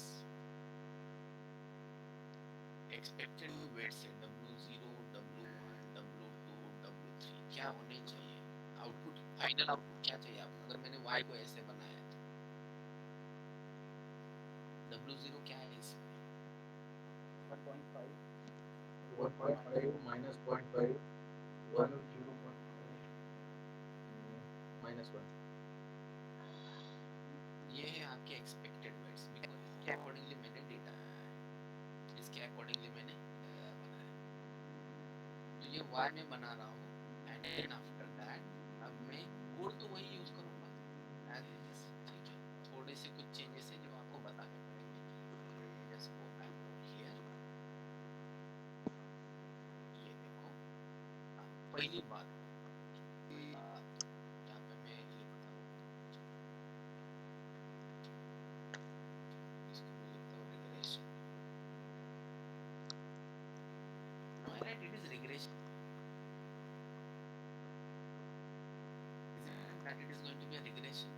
है W0, W1, W2, W3 क्या होने चाहिए, आउटपुट, फाइनल आउटपुट क्या चाहिए आपको, अगर मैंने y को ऐसे बनाया तो W0 क्या है इसमें, 1.5 1.5 minus 0.5 1 minus 1, ये है आपके एक्सपेक्टेड वेट्स, बिकॉज इसके अकॉर्डिंगली मैंने डेटा इसके अकॉर्डिंगली मैंने बनाया, तो ये y में बना रहा हूँ, एंड देन आफ्टर दैट अब मैं कोड तो वही यूज करूंगा एज इट इज, ठीक है। थोड़े से कुछ चेंजेस है जो आपको बताने पड़ेंगे। जस्ट गो बैक हियर, ये देखो पहली बात यहाँ पे मैं लिखता हूँ, इसको मैं लिखता हूँ regression, no I write it is regression, that it is going to be a regression,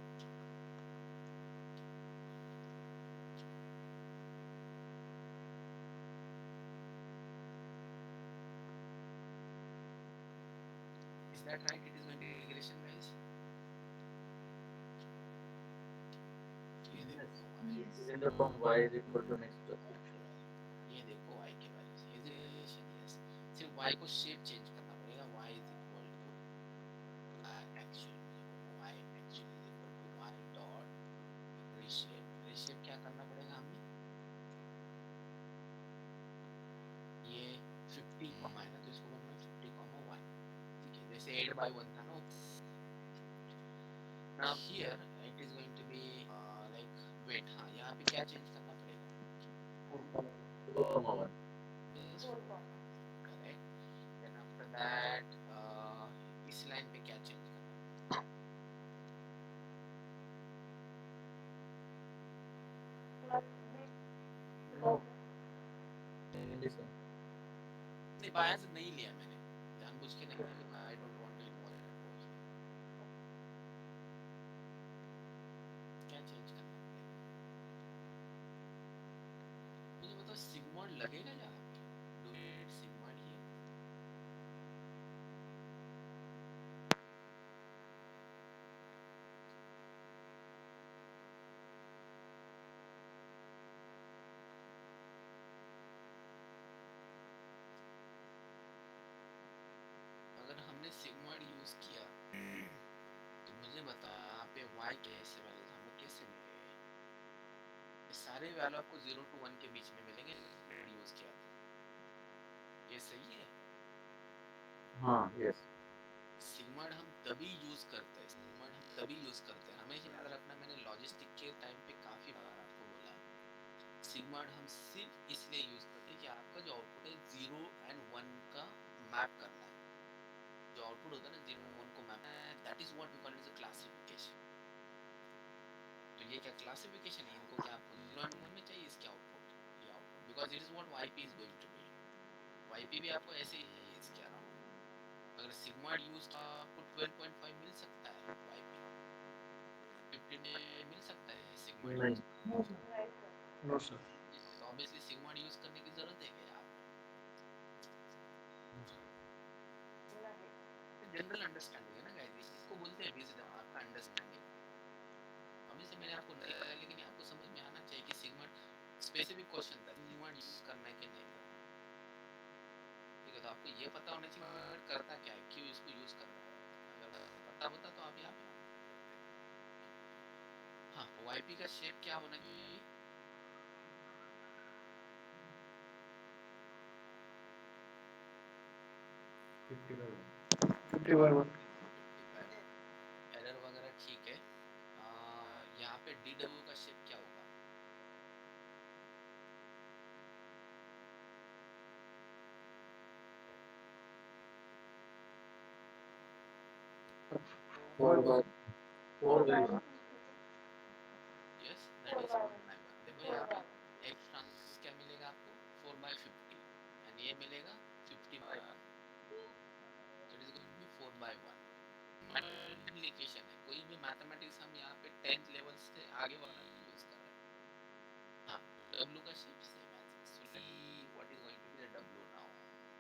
is that right, it is going to be regression guys, ये देखो Yes. in the form y is equal to next to 6. ये देखो y के value से regression, yes, सिर्फ y को shape change करना पड़ेगा, y is equal to actual, y actually is equal to y dot reshape क्या करना पड़ेगा हमें, ये 50 कॉमा है ना, तो इसको करना 50 कॉमा 1, ठीक है, जैसे 8/1 था ना। Now here it is going to be like wait, हाँ यहाँ पे क्या चेंज करना पड़ेगा, 2,1 yes, correct, then after that इस लाइन पे क्या चेंज करना, in this one. नहीं बायस नहीं लिया मैंने, जानबूझ के नहीं लिया, I don't want to involve that word, क्या चेंज करना पड़ेगा मुझे बताओ, सिग्मॉइड लगेगा यहाँ पे, डू इट सिग्मॉइड हियर, अगर हमने सिग्मॉइड यूज किया तो मुझे बता यहाँ पे y कैसे वैल्यू हमें कैसे मिलेगा, ये सारे वैल्यू आपको 0 to 1 के बीच में मिलेंगे, यूज किया था, ये सही है। हाँ yes. सिग्मॉइड हम तभी यूज करते हैं, हमें याद रखना, मैंने लॉजिस्टिक के सिग्मा हम सिर्फ इसलिए यूज करते हैं कि आपका जो आउटपुट है 0 एंड 1 का मैप करना है। जो आउटपुट होता है ना 0 1 को map, that is what we call it a classification. तो ये क्या क्लासिफिकेशन है, इनको क्या आपको 0 एंड 1 में चाहिए इसके आउटपुट, ये output, because it is what YP is going to be. YP भी आपको ऐसे ही चाहिए इसके अराउंड। अगर सिग्मा यूज तो आपको 12.5 मिल सकता है, वाईपी 15 में मिल सकता है सिग्मा नहीं, यूज। No sir. नहीं सर। No sir. तो ऑब्वियसली सिग्मा यूज करने की जरूरत है क्या आप? नहीं। जनरल अंडरस्टैंडिंग है ना गाइस, इसको बोलते हैं विजडम, आपका अंडरस्टैंडिंग। अभी से मैंने आपको नहीं बताया, लेकिन आपको समझ में आना चाहिए कि सिग्मा स्पेसिफिक क्वेश्चन था, सिग्मा यूज करना है कि नहीं करना। ठीक है, तो आपको ये पता होना चाहिए करता क्या है, क्यों इसको यूज कर रहा है। अगर पता होता तो आप यहाँ पे हाँ, वाईपी का शेप क्या होना चाहिए? Fifty by one. एरर वगैरह ठीक है। यहाँ पे डीडब्ल्यू का शेप क्या होगा? Four by yes, that is 4/1। देखो यहाँ पे एक्स ट्रांस क्या मिलेगा आपको? 4/50 एंड ये मिलेगा 50/1। So it is going to be 4/1। Multiplication है, कोई भी मैथमेटिक्स हम यहाँ पे 10th लेवल से आगे वाला यूज कर रहे हैं। हाँ, W का शेप सेम है। So what is going to be the W now?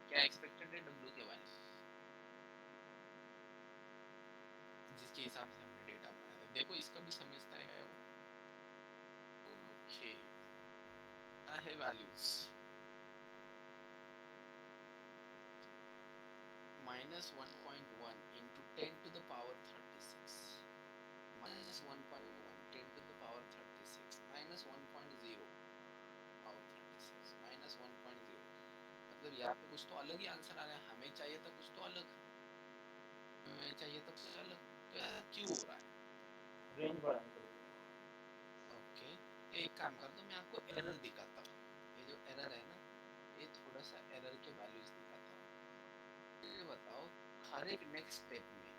क्या एक्सपेक्टेड है W के वैल्यू, जिसके हिसाब से हमने डेटा बनाया था। देखो इसका भी समझता है। ओके, है values -1.1 into 10 to the power 36, -1.1 10 to the power 36, -1.0 power 36, -1.0। मतलब यहाँ पे कुछ तो अलग ही आंसर आ रहा है। हमें चाहिए था कुछ तो अलग, हमें चाहिए था कुछ अलग। तो यार क्यों हो रहा है? रेंज बढ़ाने के लिए। ओके, एक काम कर दो, मैं आपको एरर दिखाता हूँ। ये जो एरर है ना, ये थोड़ा सा एरर के वैल्यूज दिखाता हूँ। ये बताओ, हर एक नेक्स्ट स्टेप में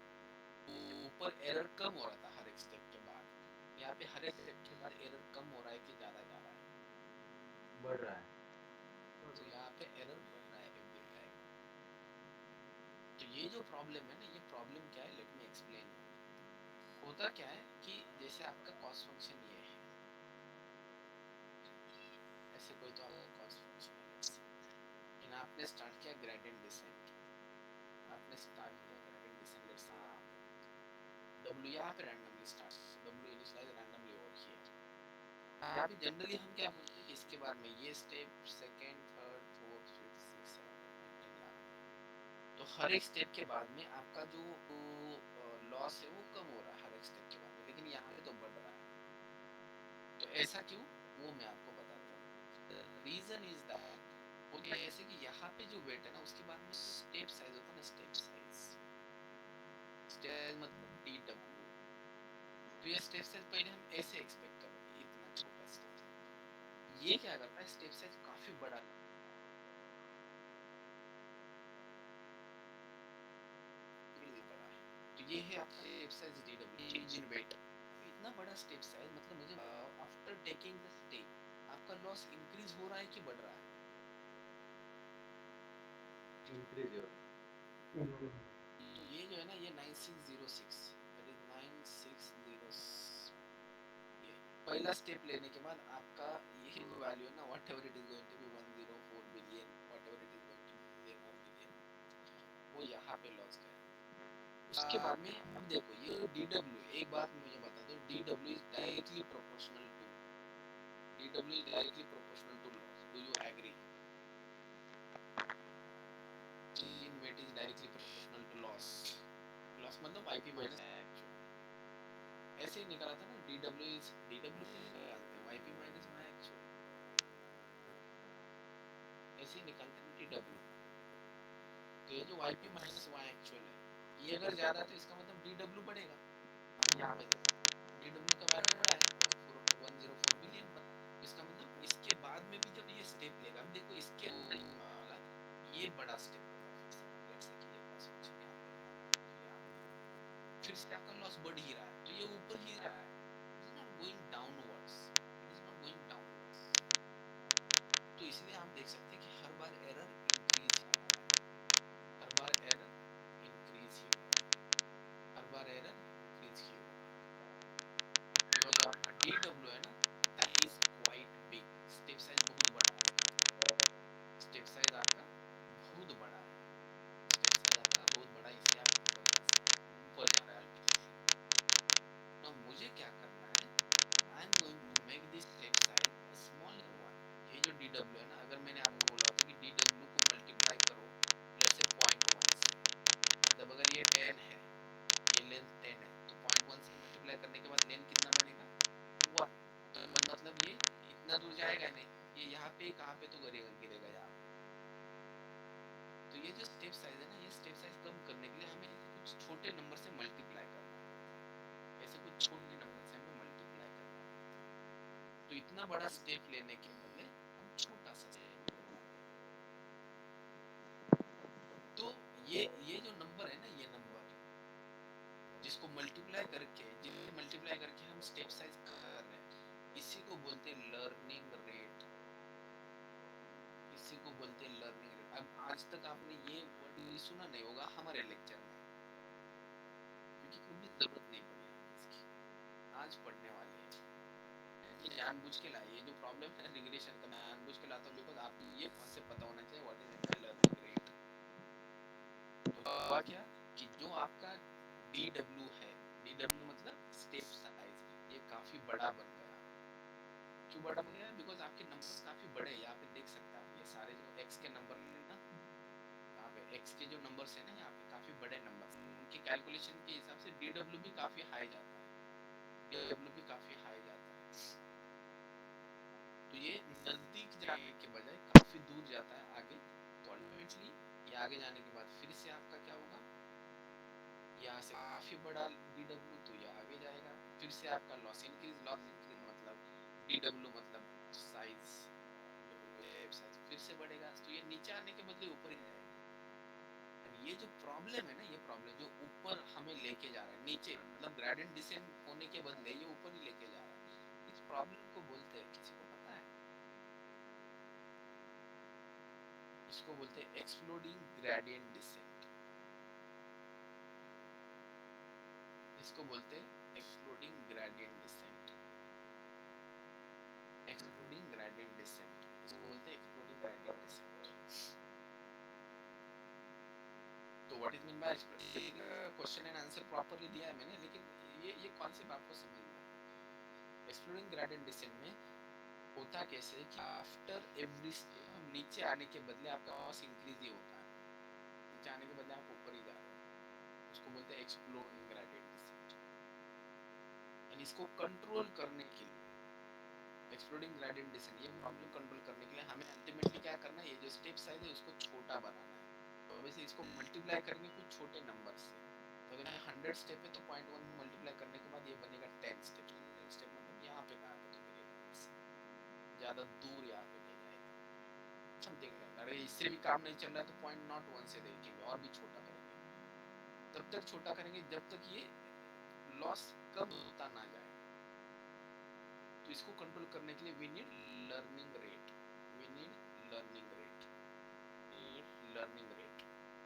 ऊपर एरर कम हो रहा था हर एक स्टेप के बाद, यहाँ पे हर एक स्टेप के बाद एरर कम हो रहा है कि ज्यादा जा रहा है? बढ़ रहा है। तो यहाँ पे एरर बढ़ रहा है एवरी टाइम। तो ये जो प्रॉब्लम है ना, ये प्रॉब्लम क्या है, लेट मी एक्सप्लेन। होता क्या है कि जैसे आपका कॉस्ट फंक्शन ये है, ऐसे कोई तो आपका कॉस्ट फंक्शन है, लेकिन आपने स्टार्ट किया ग्रेडियंट डिसेंट, आपने स्टार्ट किया ग्रेडियंट डिसेंट, लेट्स से यहाँ पे W यहाँ पे randomly start, W initialize randomly over here. यहाँ पे जनरली हम क्या बोलते हैं कि इसके बाद में ये step second, third, fourth, fifth, six, seven, 8, 9, 10 यहाँ पे। तो हर एक स्टेप के बाद में आपका जो लॉस है वो कम हो रहा है हर एक स्टेप के बाद में, लेकिन यहाँ पे तो बढ़ रहा है। तो ऐसा क्यों, वो मैं आपको बताता हूँ। रीजन इज दैट, वो क्या है ऐसे कि यहाँ पे जो वेट है ना, उसके बाद में स्टेप साइज होता है ना, स्टेप साइज, स्टेप मतलब DW। तो ये स्टेप साइज पहले हम ऐसे एक्सपेक्ट कर रहे थे, इतना छोटा स्टेप। ये क्या करता है, स्टेप साइज काफी बड़ा बड़ा है। तो ये है आपका step size DW, change in weight. इतना बड़ा स्टेप साइज मतलब मुझे आफ्टर टेकिंग द स्टेप आपका लॉस इंक्रीज हो रहा है कि बढ़ रहा है? इंक्रीज हो रहा है। तो ये जो है ना, ये 9606, दैट इज 9606, ये पहला स्टेप लेने के बाद आपका ये जो वैल्यू है ना, whatever it is going to be 104 billion, whatever it is going to be billion और बिलियन, वो यहाँ पे लॉस गया। उसके बाद में अब देखो, ये जो DW, एक बात मुझे बता दो, DW is directly proportional to, DW is directly proportional to loss. Do you agree? Change in weight is directly proportional to loss. Loss मतलब YP minus actual. ऐसे ही निकला था ना, DW is DW से निकालते हैं YP minus my actual, ऐसे ही निकालते हैं DW। तो ये जो YP minus y actual है, ये अगर ज्यादा है तो इसका मतलब DW बढ़ेगा। यहाँ पे DW का वैल्यू बढ़ा है 104 बिलियन, इसका मतलब इसके बाद बार एरर इंक्रीज ही हो रहा है, हर बार एरर इंक्रीज ही हो रहा है, हर बार एरर इंक्रीज ही हो रहा है, बिकॉज आपका DW है ना, that is quite big, step size बहुत बड़ा है, स्टेप साइज आपका बहुत बड़ा है, स्टेप साइज आपका बहुत बड़ा है, इसलिए आप ऊपर जा रहा है अल्टीट्यूड। तो मुझे क्या करना है, I am going to make this step size a smaller one. ये जो DW है ना, अगर मैंने आपको बोला होता कि DW को मल्टीप्लाई करो लेट्स से 0.1 से, मतलब अगर ये 10 है, ये लेंथ 10 है, तो 0.1 से मल्टीप्लाई करने के बाद लेंथ कितना बनेगा 1, तो मतलब ये इतना दूर जाएगा नहीं, ये यहाँ पे कहाँ पे तो गिरेगा गिरेगा यहाँ पे। तो ये जो स्टेप साइज है ना, ये स्टेप साइज कम करने के लिए हमें कुछ छोटे नंबर से मल्टीप्लाई करना है, ऐसे कुछ छोटे नंबर से हमें मल्टीप्लाई करना है। तो इतना बड़ा स्टेप लेने के बदले हम छोटा सा स्टेप लेते हैं। तो ये जो नंबर है ना, ये नंबर जिसको मल्टीप्लाई करके हम स्टेप साइज कर रहे हैं, इसी को बोलते हैं लर्निंग रेट, इसी को बोलते हैं लर्निंग रेट। अब आज तक आपने ये वर्ड सुना नहीं होगा हमारे लेक्चर में, क्योंकि कभी जरूरत नहीं पड़ी हमें इसकी, आज पढ़ने वाले हैं। ये जानबूझ के लाए, ये जो प्रॉब्लम है रिग्रेशन का, मैं जानबूझ के लाता हूँ बिकॉज आपको ये कॉन्सेप्ट पता होना चाहिए what is mean learning rate. तो हुआ क्या कि जो आपका DW है, DW मतलब स्टेप साइज, ये काफी बड़ा बन गया। क्यों बड़ा बन गया? बिकॉज आपके नंबर्स काफी बड़े हैं, यहाँ पे देख सकते हैं आप, ये सारे जो x के नंबर है ना, यहाँ पे x के जो नंबर्स है ना, यहाँ पे काफी बड़े नंबर, उनके कैलकुलेशन के हिसाब से DW भी काफी हाई जाता है, DW भी काफी हाई जाता है। तो ये नजदीक जाने के बजाय काफी दूर जाता है आगे, तो अल्टीमेटली ये आगे जाने के बाद फिर से आपका क्या होगा, यहाँ से काफी बड़ा DW, तो ये आगे जाएगा, फिर से आपका लॉस इंक्रीज मतलब DW मतलब साइज, साइज फिर से बढ़ेगा, तो ये नीचे आने के बदले ऊपर ही जाएगा। ये जो प्रॉब्लम है ना, ये प्रॉब्लम जो ऊपर हमें लेके जा रहा है, नीचे मतलब ग्रेडियंट डिसेंट होने के बदले ये ऊपर ही लेके जा रहा है, इस प्रॉब्लम को बोलते हैं, किसी को पता है? इसको बोलते हैं एक्सप्लोडिंग ग्रेडियंट डिसेंट, इसको बोलते हैं exploding gradient decent, exploding gradient decent, इसको बोलते हैं एक्सप्लोडिंग ग्रेडियंट डिसेंट। तो what is mean by question and answer properly दिया है मैंने, लेकिन ये कॉन्सेप्ट आपको समझना है। एक्सप्लोडिंग ग्रेडियंट डिसेंट में होता कैसे कि आफ्टर एवरी स्टेप हम नीचे आने के बदले आपका लॉस इंक्रीज ही होता है, नीचे आने के बदले आप ऊपर ही जा रहे हैं, उसको बोलते हैं एक्सप्लोडिंग ग्रेडियंट डिसेंट। एंड इसको कंट्रोल करने के लिए, एक्सप्लोडिंग ग्रेडियंट डिसेंट, ये प्रॉब्लम कंट्रोल करने के लिए हमें अल्टीमेटली क्या करना है, ये जो स्टेप साइज है उसको छोटा बनाना है। तो वैसे इसको मल्टीप्लाई करेंगे कुछ छोटे नंबर से, तो अगर 100 स्टेप है तो 0.1 मल्टीप्लाई करने के बाद ये बनेगा 10 स्टेप, 10 स्टेप मतलब यहाँ पे कहाँ पे तो मिलेगा, ज्यादा दूर यहाँ पे नहीं जाएगा, समथिंग। अरे इससे भी काम नहीं चल रहा है तो 0.01 से देखेंगे और भी छोटा करेंगे, तब तक छोटा करेंगे जब तक ये लॉस कम होता ना जाए। तो इसको कंट्रोल करने के लिए we need learning rate, we need learning rate, learning rate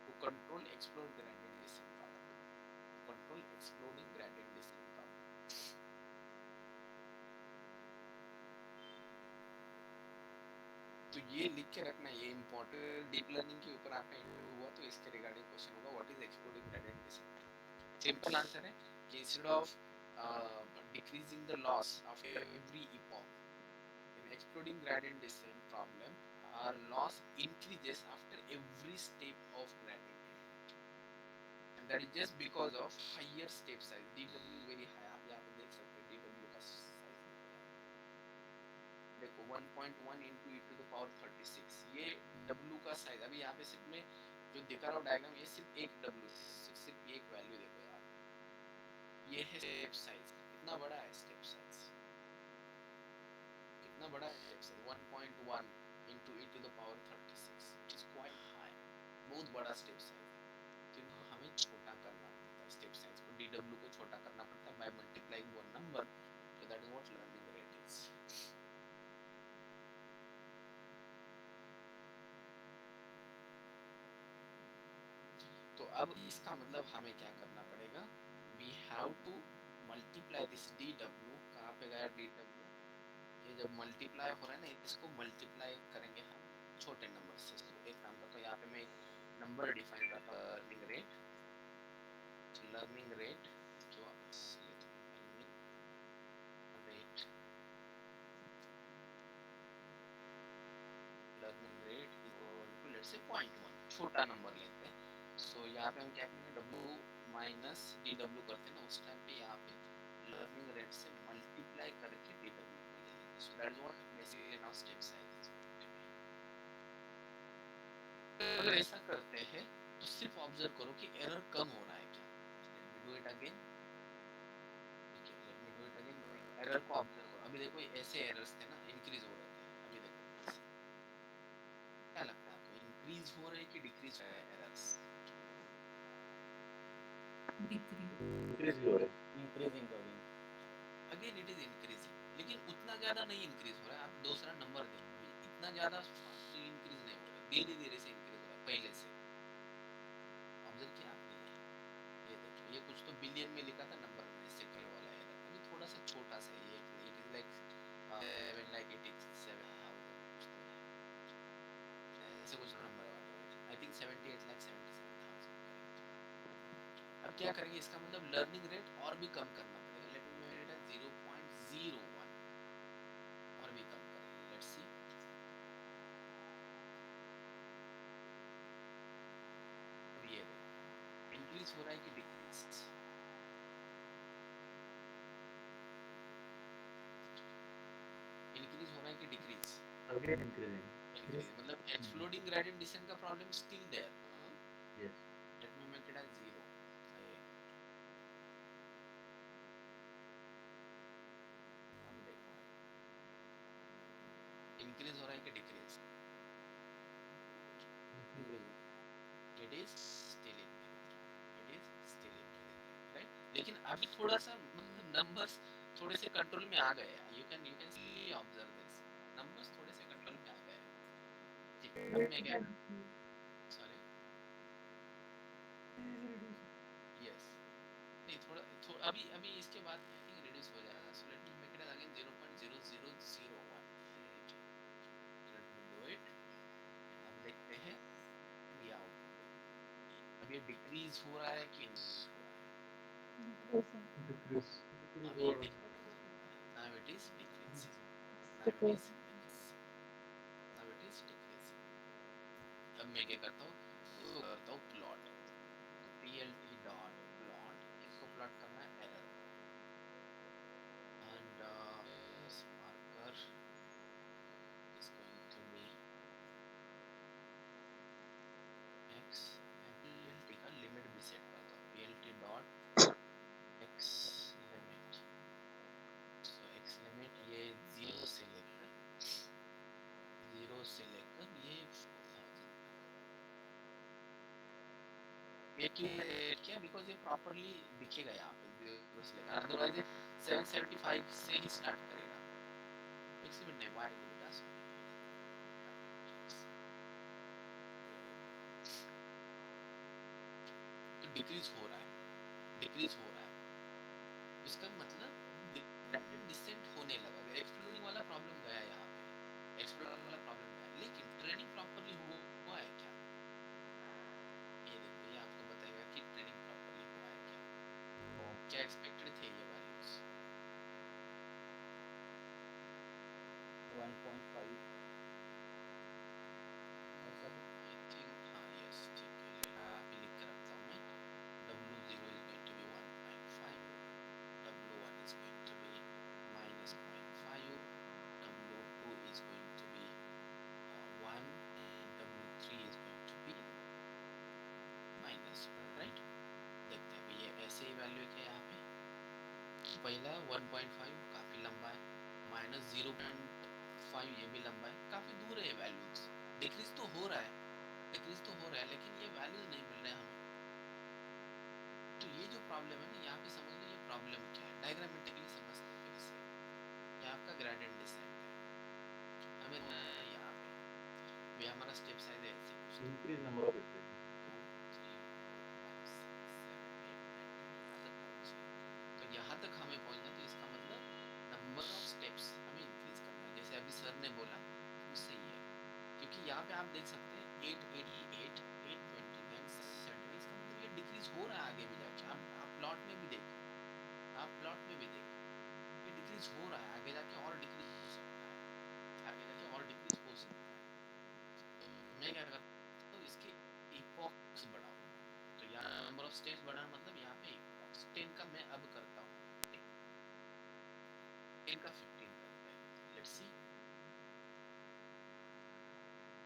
to control explode gradient descent problem, control exploding gradient descent problem. तो ये लिख के रखना, ये इंपॉर्टेंट। डीप लर्निंग के ऊपर आपका इंटरव्यू हुआ तो इसके रिगार्डिंग क्वेश्चन होगा, what is exploding gradient decent. Simple answer है कि instead of decreasing the loss after every epoch, in exploding gradient descent problem our loss increases after every step of gradient, and that is just because of higher step size, DW is very high। आप यहाँ पे देख सकते हैं DW का size देखो 1.1 into e to the power 36, ये W का साइज। अभी यहाँ पे सिर्फ मैं जो दिखा रहा हूँ डायग्राम, ये सिर्फ एक W, सिर्फ एक वैल्यू देखो यार, ये है स्टेप साइज, कितना बड़ा है स्टेप साइज, कितना बड़ा है step size, 1.1 into e to the power 36, which is quite high, बहुत बड़ा स्टेप साइज है। तो इनको हमें छोटा करना पड़ता है, स्टेप साइज को DW को छोटा करना पड़ता है by multiplying one number, so that is what learning rate is। अब इसका मतलब हमें क्या करना पड़ेगा, we have to multiply this D W, कहाँ पे गया डी डब्ल्यू, ये जब मल्टीप्लाई हो रहा है ना, इसको मल्टीप्लाई करेंगे हम छोटे नंबर से। तो एक काम करता हूँ, यहाँ पे मैं नंबर डिफाइन करता हूँ, लर्निंग रेट, लर्निंग रेट के वापस learning rate, learning rate equal to let's say 0.1, छोटा नंबर लेते हैं। सो यहाँ पे हम क्या करेंगे, डब्ल्यू माइनस डी डब्ल्यू करते हैं ना, उस टाइम पे यहाँ पे लर्निंग रेट से मल्टीप्लाई करके डी डब्ल्यू को ले लेंगे। So that is what basically now step size is going to be. अगर ऐसा करते हैं तो सिर्फ ऑब्जर्व करो कि एरर कम हो रहा है क्या। Let me do it again, ठीक है, let me do it again. Error को ऑब्जर्व करो, अभी देखो ऐसे एरर्स थे ना, इंक्रीज हो रहे थे, अभी देखो क्या लगता है आपको, इंक्रीज हो रहे कि डिक्रीज हो रहे हैं एरर्स? इंक्रीज हो रहा है। Increasing again, again it is increasing, लेकिन उतना ज्यादा नहीं इंक्रीज हो रहा है। आप दूसरा नंबर देखो, इतना ज्यादा फास्टली इंक्रीज नहीं हो रहा है, धीरे धीरे से इंक्रीज हो रहा है पहले से। ऑब्जर्व किया आपने? ये देखो, ये कुछ तो बिलियन में लिखा था नंबर में, इससे कल वाला एरर अभी थोड़ा सा छोटा सा है, ये इट इज लाइक 7,87,000 ऐसे कुछ नंबर है, आई थिंक 78,77,000। अब क्या करेंगे, इसका मतलब लर्निंग रेट और भी कम करना पड़ेगा। लेट मी मेक इट 0.01 और भी कम करेंगे, लेट्स सी। अब ये इंक्रीज हो रहा है कि डिक्रीज? इंक्रीज हो रहा है कि डिक्रीज? Again increasing. इंक्रीज, मतलब एक्सप्लोडिंग ग्रेडियंट डिसेंट का problem still there. Yes, let me make it 0। अब देखो इंक्रीज हो रहा है कि decrease? It is still increasing, it is still increasing, right? लेकिन अभी थोड़ा सा नंबर्स थोड़े से कंट्रोल में आ गए हैं। You can see observe this, numbers थोड़े से कंट्रोल में आ गए हैं। ठीक है, अब मैं क्या, सॉरी, यस, नहीं थोड़ा थोड़ा अभी अभी इसके बाद आई थिंक रिड्यूस हो जाएगा। So let me make it again 0.0001। Let me do it. अब देखते हैं ये आउटपुट, अब ये डिक्रीज हो रहा है कि increase हो रहा है? डिक्रीज। अब ये now it is decreasing, now it is decreasing, now it is decreasing। अब मैं क्या करता हूँ, इसको करता हूँ प्लॉट, तो plt डॉट प्लॉट, किसको प्लॉट करना है, एरर को, and this marker is going to be x, and plt का लिमिट भी सेट करता हूँ, plt डॉट x लिमिट। सो x लिमिट ये 0 से लेकर ये 4000। ये क्यों ऐड किया, बिकॉज ये प्रॉपर्ली दिखेगा यहाँ पे 0 से लेकर, अदरवाइज 775 से ही स्टार्ट करेगा। x लिमिट नहीं, y लिमिट आ सकती है। तो डिक्रीज हो रहा है, डिक्रीज हो रहा है, इसका मतलब डिसेंट होने लगा। एक्सप्लोरिंग वाला प्रॉब्लम गया यहाँ पे, एक्सप्लोरर वाला प्रॉब्लम गया, लेकिन ट्रेनिंग प्रॉपर्ली हुआ है क्या? ये देखो, ये आपको बताएगा कि ट्रेनिंग प्रॉपर्ली हुआ है क्या, क्या एक्सपेक्टेड थे ये वैल्यूज। 1.5 ऐसा कुछ। आई थिंक हाँ, यस, ठीक है, यहाँ पे लिख के रखता हूँ मैं, W0 is going to be 1.5, W1 is going to be -0.5, W2 is going to be 1, and W3 is going to be -1, right? देखते हैं ये ऐसे ही वैल्यू है यहाँ पे। पहला 1.5 काफी लंबा है, -0.5 ये भी लंबा है, काफी दूर है ये वैल्यूज। डिक्रीज तो हो रहा है, डिक्रीज तो हो रहा है, लेकिन ये वैल्यूज नहीं मिल रहे हमें। तो ये जो प्रॉब्लम है ना, यहाँ पे समझ लो ये प्रॉब्लम क्या है, डायग्रामेटिकली समझते हैं फिर से। ये आपका ग्रेडियंट डिसेंट है, हमें यहाँ पे ये हमारा स्टेप साइज है, ऐसे कुछ इंक्रीज नंबर ऑफ इटरेशन। 2 3 4 5 यहाँ पे आप देख सकते हैं 888 829 70 इसका मतलब ये डिक्रीज हो रहा है आगे भी जाके। आप प्लॉट में भी देखो, आप प्लॉट में भी देखो ये डिक्रीज हो रहा है, आगे जाके और डिक्रीज हो सकता है, आगे जाके और डिक्रीज हो सकता है। तो मैं क्या करता हूँ तो इसके इपॉक्स बढ़ाऊंगा। तो यहाँ नंबर ऑफ स्टेप्स बढ़ाना मतलब यहाँ पे इपॉक्स 10 का मैं अब करता हूँ 10 का 15 करते हैं। लेट्स सी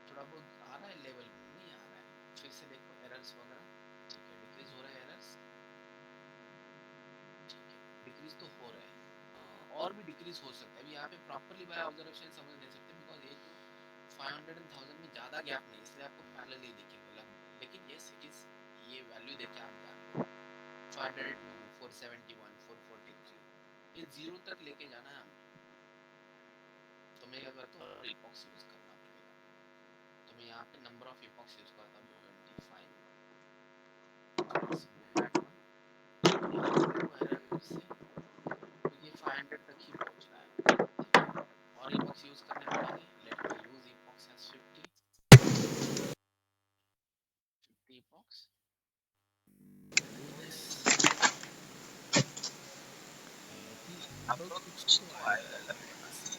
थोड़ा बहुत आ रहा है लेवल, नहीं आ रहा है, फिर से देखो एरर्स वगैरह, ठीक है डिक्रीज हो रहा है एरर्स, ठीक है डिक्रीज तो हो रहा है, और भी डिक्रीज हो सकता है। अभी यहाँ पे प्रॉपर्ली बाय ऑब्जर्वेशन समझ नहीं सकते बिकॉज ये जो 500 एंड 1000 में ज्यादा गैप नहीं, इसलिए आपको पैरेलल ही दिखेंगे लगभग, लेकिन ये इज ये वैल्यू देके आप जान लो 502 471 443 ये जीरो तक लेके जाना है हमें। तो मैं क्या करता हूँ इपॉक्स यूज करना पड़ेगा, तो मैं यहाँ पे नंबर ऑफ इपॉक्स यूज करता हूँ 25। लेट्स गो बैक वन, यहाँ पे देखो एरर फिर से, तो ये 500 तक ही पहुंच रहा है, ठीक है और इपॉक्स यूज करने पड़ेंगे। Let me use epochs as 50 epochs, do this. अब कुछ तो आएगा लगेगा से,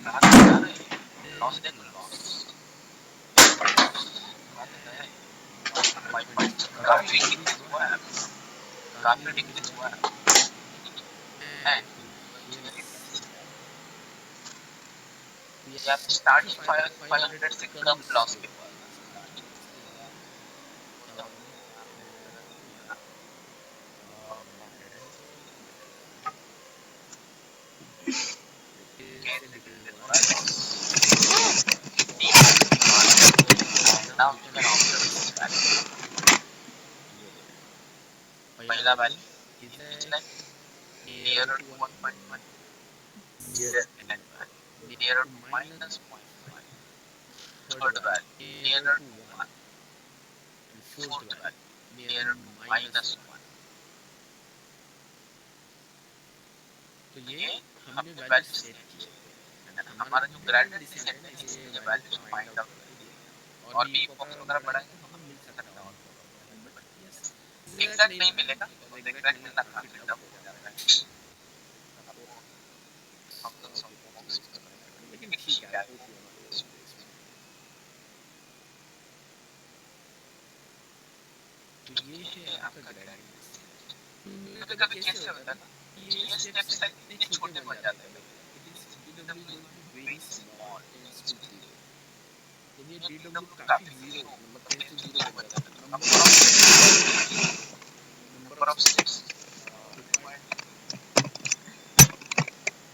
कहाँ तक जा रहे हैं, लॉस देखो लॉस कहाँ तक गया है, 5.6 काफी डिक्रीज हुआ है, काफी डिक्रीज हुआ है। या स्टार्टिंग 500 से कम लॉस पे हुआ था स्टार्टिंग में, इसलिए ज़्यादा होता नहीं है। यहाँ पे एरर क्यों दिया, ब्रांडेड है तो कैसे डिक्रीज हो रहा है loss. Now you can observe this value, ये देखो पहला value is like near to 1.1, second value nearer to minus 0.5, third value nearer to 1 and fourth value nearer to minus 1। तो ये हमने वैल्यू सेट किए थे, है ना, हमारा जो ग्रेडिएंट डिसेंट है ना इससे ये वैल्यूज फाइंड आउट करके दिए थे हमने, और भी इपॉक्स वगैरह बढ़ाएंगे तो हमें मिल सकता है और proper value, but yes exact नहीं मिलेगा बिकॉज एग्जैक्ट मिलना काफी टफ हो जाता है, आपको थाउजेंड्स ऑफ इपॉक्स यूज करने पड़ेंगे, लेकिन ठीक है I hope you understood this one. तो ये है आपका ग्रेडिएंट डिसेंट। कभी कभी कैसे होता है ना कि ये स्टेप साइज इतने छोटे बन जाते हैं कभी कभी, it is dw is going to be very small tends to 0, जब ये dw काफी जीरो मतलब टेंस टू जीरो बन जाता है तो number of steps required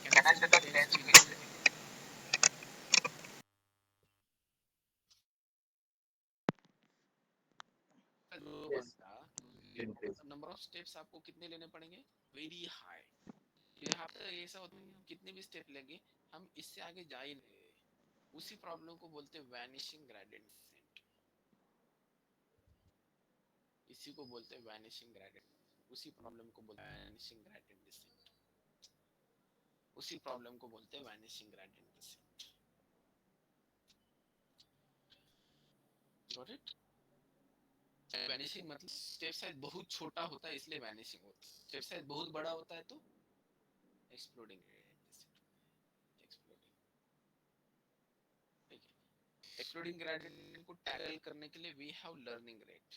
can I say that tense to increase, जो बनता नंबर ऑफ स्टेप्स आपको कितने लेने पड़ेंगे, वेरी हाई। यहाँ पे ऐसा होता है कि हम कितने भी स्टेप लेंगे हम इससे आगे जा ही नहीं रहे, उसी प्रॉब्लम को बोलते हैं वैनिशिंग ग्रेडिएंट डिसेंट, इसी को बोलते हैं वैनिशिंग ग्रेडिएंट, उसी प्रॉब्लम को बोलते हैं वैनिशिंग ग्रेडिएंट डिसेंट, उसी प्रॉब्लम को बोलते हैं vanishing gradient descent. Got it? Vanishing मतलब स्टेप साइज बहुत छोटा होता है इसलिए वैनिशिंग होता है, स्टेप साइज बहुत बड़ा होता है तो एक्सप्लोडिंग ग्रेडिएंट डिसेंट, एक्सप्लोडिंग, ठीक है। एक्सप्लोडिंग ग्रेडिएंट को टैकल करने के लिए we have learning rate,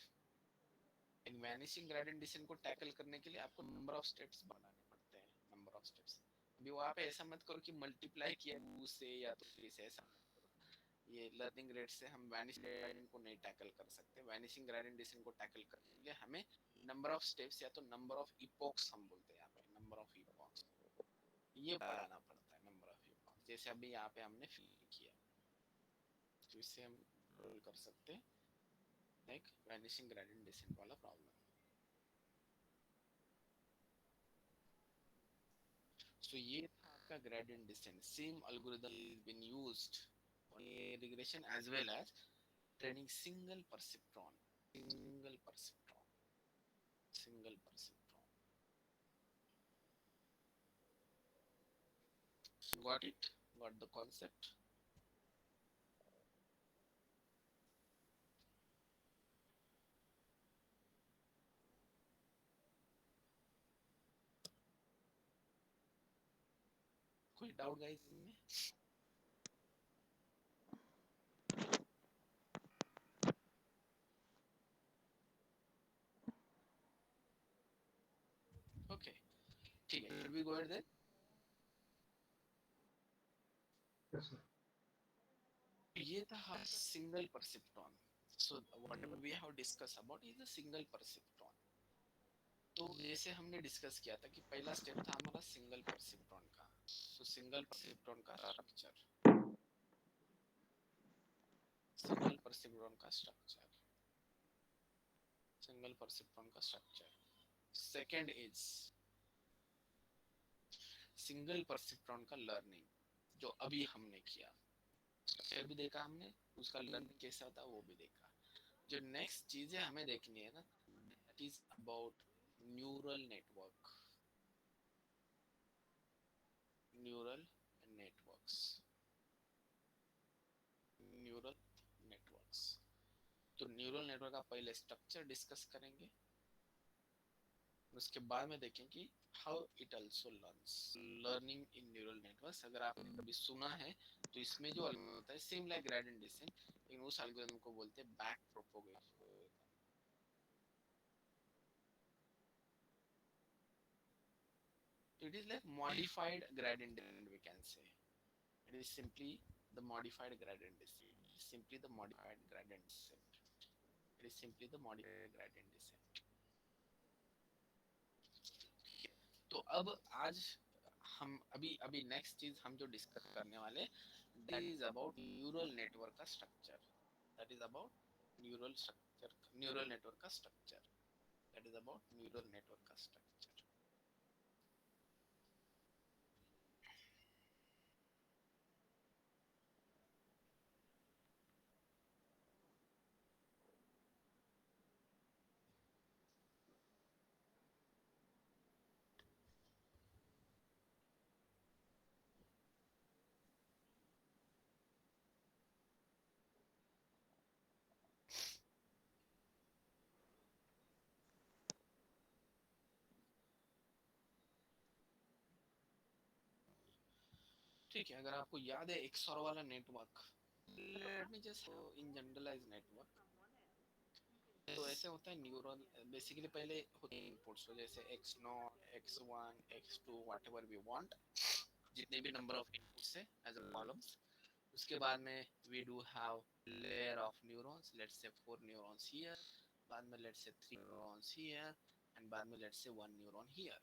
in vanishing gradient descent को टैकल करने के लिए आपको नंबर ऑफ स्टेप्स बढ़ाने पड़ते हैं, नंबर ऑफ स्टेप्स। अभी वहां पे ऐसा मत करो कि मल्टीप्लाई किया 2 से या तो 3 से, ऐसा मत करो, ये लर्निंग रेट से हम वैनिशिंग ग्रेडिएंट को नहीं टैकल कर सकते, वैनिशिंग ग्रेडिएंट डिसेंट को टैकल करने के लिए हमें नंबर ऑफ स्टेप्स या तो नंबर ऑफ इपॉक्स हम बोलते हैं यहाँ पे, नंबर ऑफ इपॉक्स ये बढ़ाना पड़ता है, नंबर ऑफ इपॉक्स, जैसे अभी यहाँ पे हमने फिल किया, तो इससे हम रोल कर सकते हैं लाइक वैनिशिंग ग्रेडिएंट डिसेंट वाला प्रॉब्लम। So ये था आपका gradient descent, same algorithm is been used for regression as well as training single perceptron, single perceptron, single perceptron। Got it? Got the concept? कोई doubt guys इसमें? Okay ठीक है, should we go ahead then? Yes, sir. ये था single perceptron. So whatever we have discussed about is a single perceptron. तो जैसे हमने discuss किया था कि पहला स्टेप था हमारा सिंगल परसेप्ट्रॉन का. तो सिंगल परसेप्ट्रॉन का स्ट्रक्चर, सिंगल परसेप्ट्रॉन का स्ट्रक्चर, सिंगल परसेप्ट्रॉन का structure. Second is single perceptron का लर्निंग, जो अभी हमने किया. स्ट्रक्चर भी देखा हमने, उसका लर्निंग कैसा था वो भी देखा. जो नेक्स्ट चीजें हमें देखनी है ना, that is about neural network, neural networks, neural networks. तो न्यूरल नेटवर्क का पहले स्ट्रक्चर डिस्कस करेंगे, उसके बाद में देखें कि how it also learns, learning in neural networks. अगर आपने कभी सुना है तो इसमें जो एल्गोरिथम होता है सेम लाइक ग्रेडिएंट डिसेंट, लेकिन उस एल्गोरिथम को बोलते हैं back propagation. It is like modified gradient descent, we can say. It is simply the modified gradient descent. It is simply the modified gradient descent. It is simply the modified gradient descent. तो अब आज हम अभी अभी next चीज हम जो discuss करने वाले, that is about neural network का structure. That is about neural structure, neural network का structure. That is about neural network का स्ट्रक्चर. ठीक है, अगर आपको याद है एक्सओर वाला network, let me just in generalise network. तो ऐसे होता है न्यूरल, बेसिकली पहले होते हैं इनपुट्स, तो जैसे x0, x1, x2 whatever we want, जितने भी नंबर ऑफ इनपुट्स है एज अ कॉलम्स. उसके बाद में we do have layer of neurons, let's say 4 neurons here, बाद में लेट्स से 3 न्यूरॉन्स हियर, एंड बाद में let's say 1 neuron here.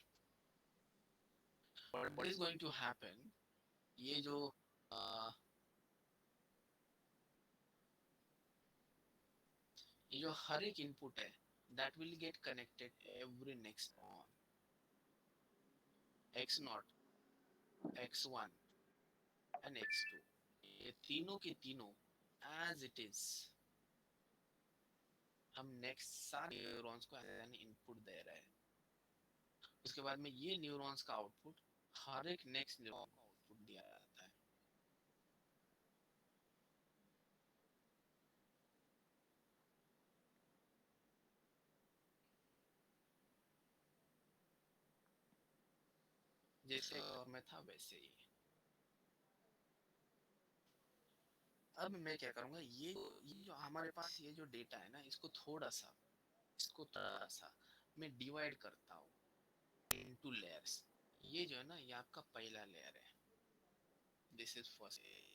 But what is going to happen, ये जो ये जो हर एक इनपुट है, that will get connected every next on x0, x1 and x2. ये तीनों के तीनों as it is हम नेक्स्ट सारे न्यूरॉन्स को एज एन इनपुट दे रहे हैं. उसके बाद में ये न्यूरॉन्स का आउटपुट हर एक नेक्स्ट न्यूरॉन को आउटपुट दिया जाता है. जैसे में था वैसे ही. अब मैं क्या करूंगा, ये जो हमारे पास ये जो डेटा है ना, इसको थोड़ा सा मैं डिवाइड करता हूँ इनटू लेयर्स. ये जो है ना, ये आपका पहला लेयर है, दिस इज फर्स्ट लेयर.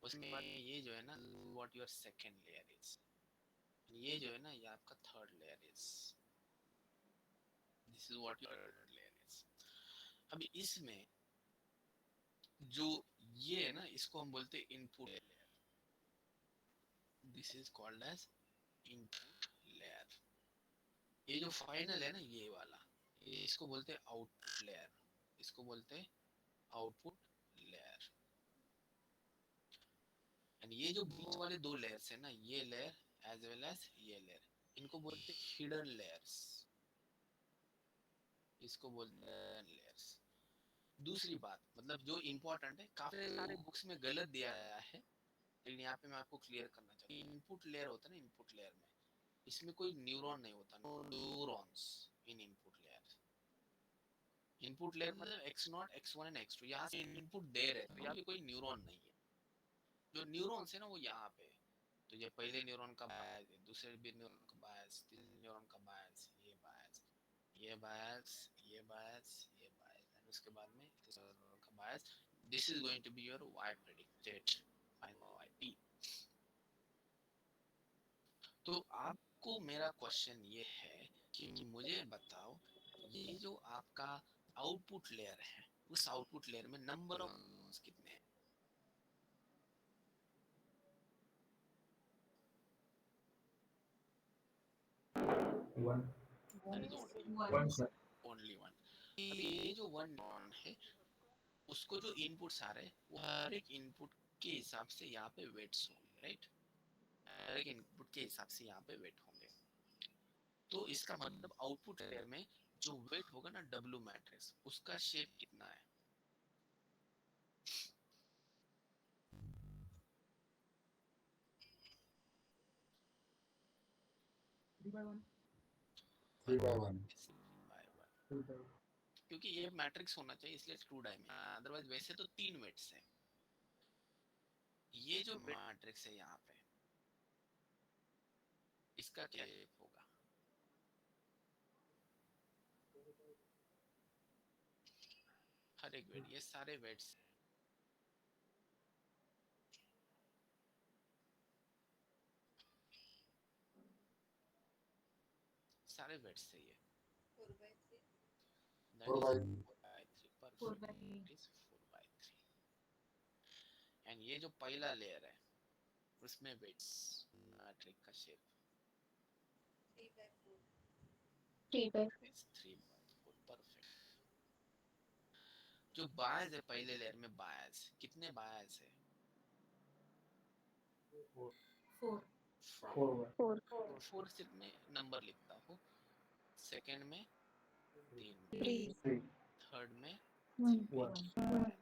उसके बाद में ये जो है ना, what your second layer is. ये जो है ना, ये आपका third layer is, this is what your third layer is. अब इसमें जो ये है ना, इसको हम बोलते हैं input layer. This is called as input layer. ये जो फाइनल है ना, ये वाला, इसको बोलते हैं आउटपुट लेयर. इसको बोलते हैं आउटपुट लेयर. एंड ये जो बीच वाले दो लेयर्स है ना, ये लेयर एज वेल एज ये लेयर, इनको बोलते हैं हिडन लेयर्स. इसको बोलते हैं लेयर्स. दूसरी बात मतलब जो इम्पोर्टेंट है, काफी सारे बुक्स में गलत दिया गया है, लेकिन यहाँ पे मैं आपको क्लियर करना चाहता हूँ। इनपुट लेयर होता है ना, इनपुट लेयर में इसमें कोई न्यूरॉन नहीं होता, नो न्यूरॉन्स इन इनपुट लेयर। इनपुट लेयर मतलब x0 x1 एंड x2, यहाँ से इनपुट दे रहे तो यहाँ पे कोई न्यूरॉन नहीं है। जो न्यूरॉन्स है ना वो यहाँ पे, तो ये पहले न्यूरॉन का बायस है, दूसरे भी न्यूरॉन का बायस, तीसरे न्यूरॉन का बायस, ये बायस, ये बायस, ये बायस, ये बायस, एंड उसके बाद में तीसरे न्यूरॉन का bias. This is going to be your y predicted by yp। तो आपको मेरा क्वेश्चन ये है कि मुझे बताओ, ये जो आपका आउटपुट लेयर है, उस आउटपुट लेयर में नंबर ऑफ न्यूरॉन्स कितने हैं? One. That is only One, sir. only one। अभी ये जो वन न्यूरॉन है, उसको जो इनपुट्स आ रहे हैं वो हर एक इनपुट के हिसाब से यहाँ पे वेट्स होंगे, राइट? हर एक इनपुट के हिसाब से यहाँ पे वेट होंगे। तो इसका मतलब आउटपुट लेयर में जो वेट होगा ना W मैट्रिक्स, उसका शेप कितना है? 3/1। 3/1. 3/1, 3/1. क्योंकि ये मैट्रिक्स होना चाहिए इसलिए 2 डायमेंशन, अदरवाइज वैसे तो 3 वेट्स है। ये जो मैट्रिक्स है यहाँ पे, इसका क्या शेप होगा? हर एक वेट, ये सारे वेट्स सारे वेट्स है ये। 4/3। That 4 is by 4/3, perfect, it is 4/3। And ये जो पहला लेयर है उसमें वेट्स, मैट्रिक्स का शेप 3/4। 3/4। is 3/4, perfect. जो बायस है पहले लेयर में, बायस कितने बायस है? 4. 4। 4 4। by 4। 4 सिर्फ मैं नंबर लिखता हूँ, सेकंड में 3 3। बायस, 3. थर्ड में 1। 1. 1।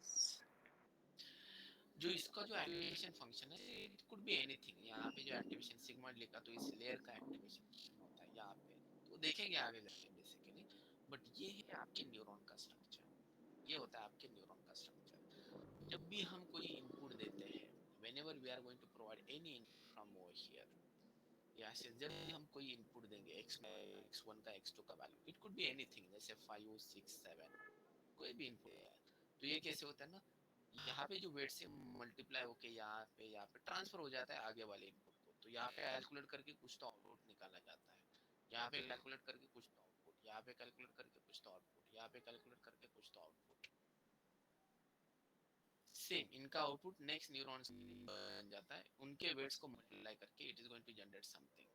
जो इसका जो एक्टिवेशन फंक्शन है, इट कुड बी एनीथिंग। यहाँ पे जो एक्टिवेशन सिग्मा लिखा तो इस लेयर का एक्टिवेशन फंक्शन होता है यहाँ पे, तो देखेंगे आगे जाके बेसिकली। बट ये है आपके न्यूरॉन का स्ट्रक्चर, ये होता है आपके न्यूरॉन का स्ट्रक्चर। जब भी हम कोई इनपुट देते हैं, whenever we are going to provide any input from over here, या से जब भी हम कोई इनपुट देंगे x1 का x2 का value, it could be anything, जैसे 5 6 7, कोई भी इनपुट है, तो ये कैसे होता है ना, यहाँ पे जो वेट से मल्टीप्लाई होके यहाँ पे ट्रांसफर हो जाता है आगे वाले इनपुट को। तो यहाँ पे कैलकुलेट करके कुछ तो आउटपुट निकाला जाता है, यहाँ पे कैलकुलेट करके कुछ तो आउटपुट, यहाँ पे कैलकुलेट करके कुछ तो आउटपुट, यहाँ पे कैलकुलेट करके कुछ तो आउटपुट। सेम इनका आउटपुट नेक्स्ट न्यूरॉन्स बन जाता है, उनके वेट्स को मल्टीप्लाई करके it is going to generate something.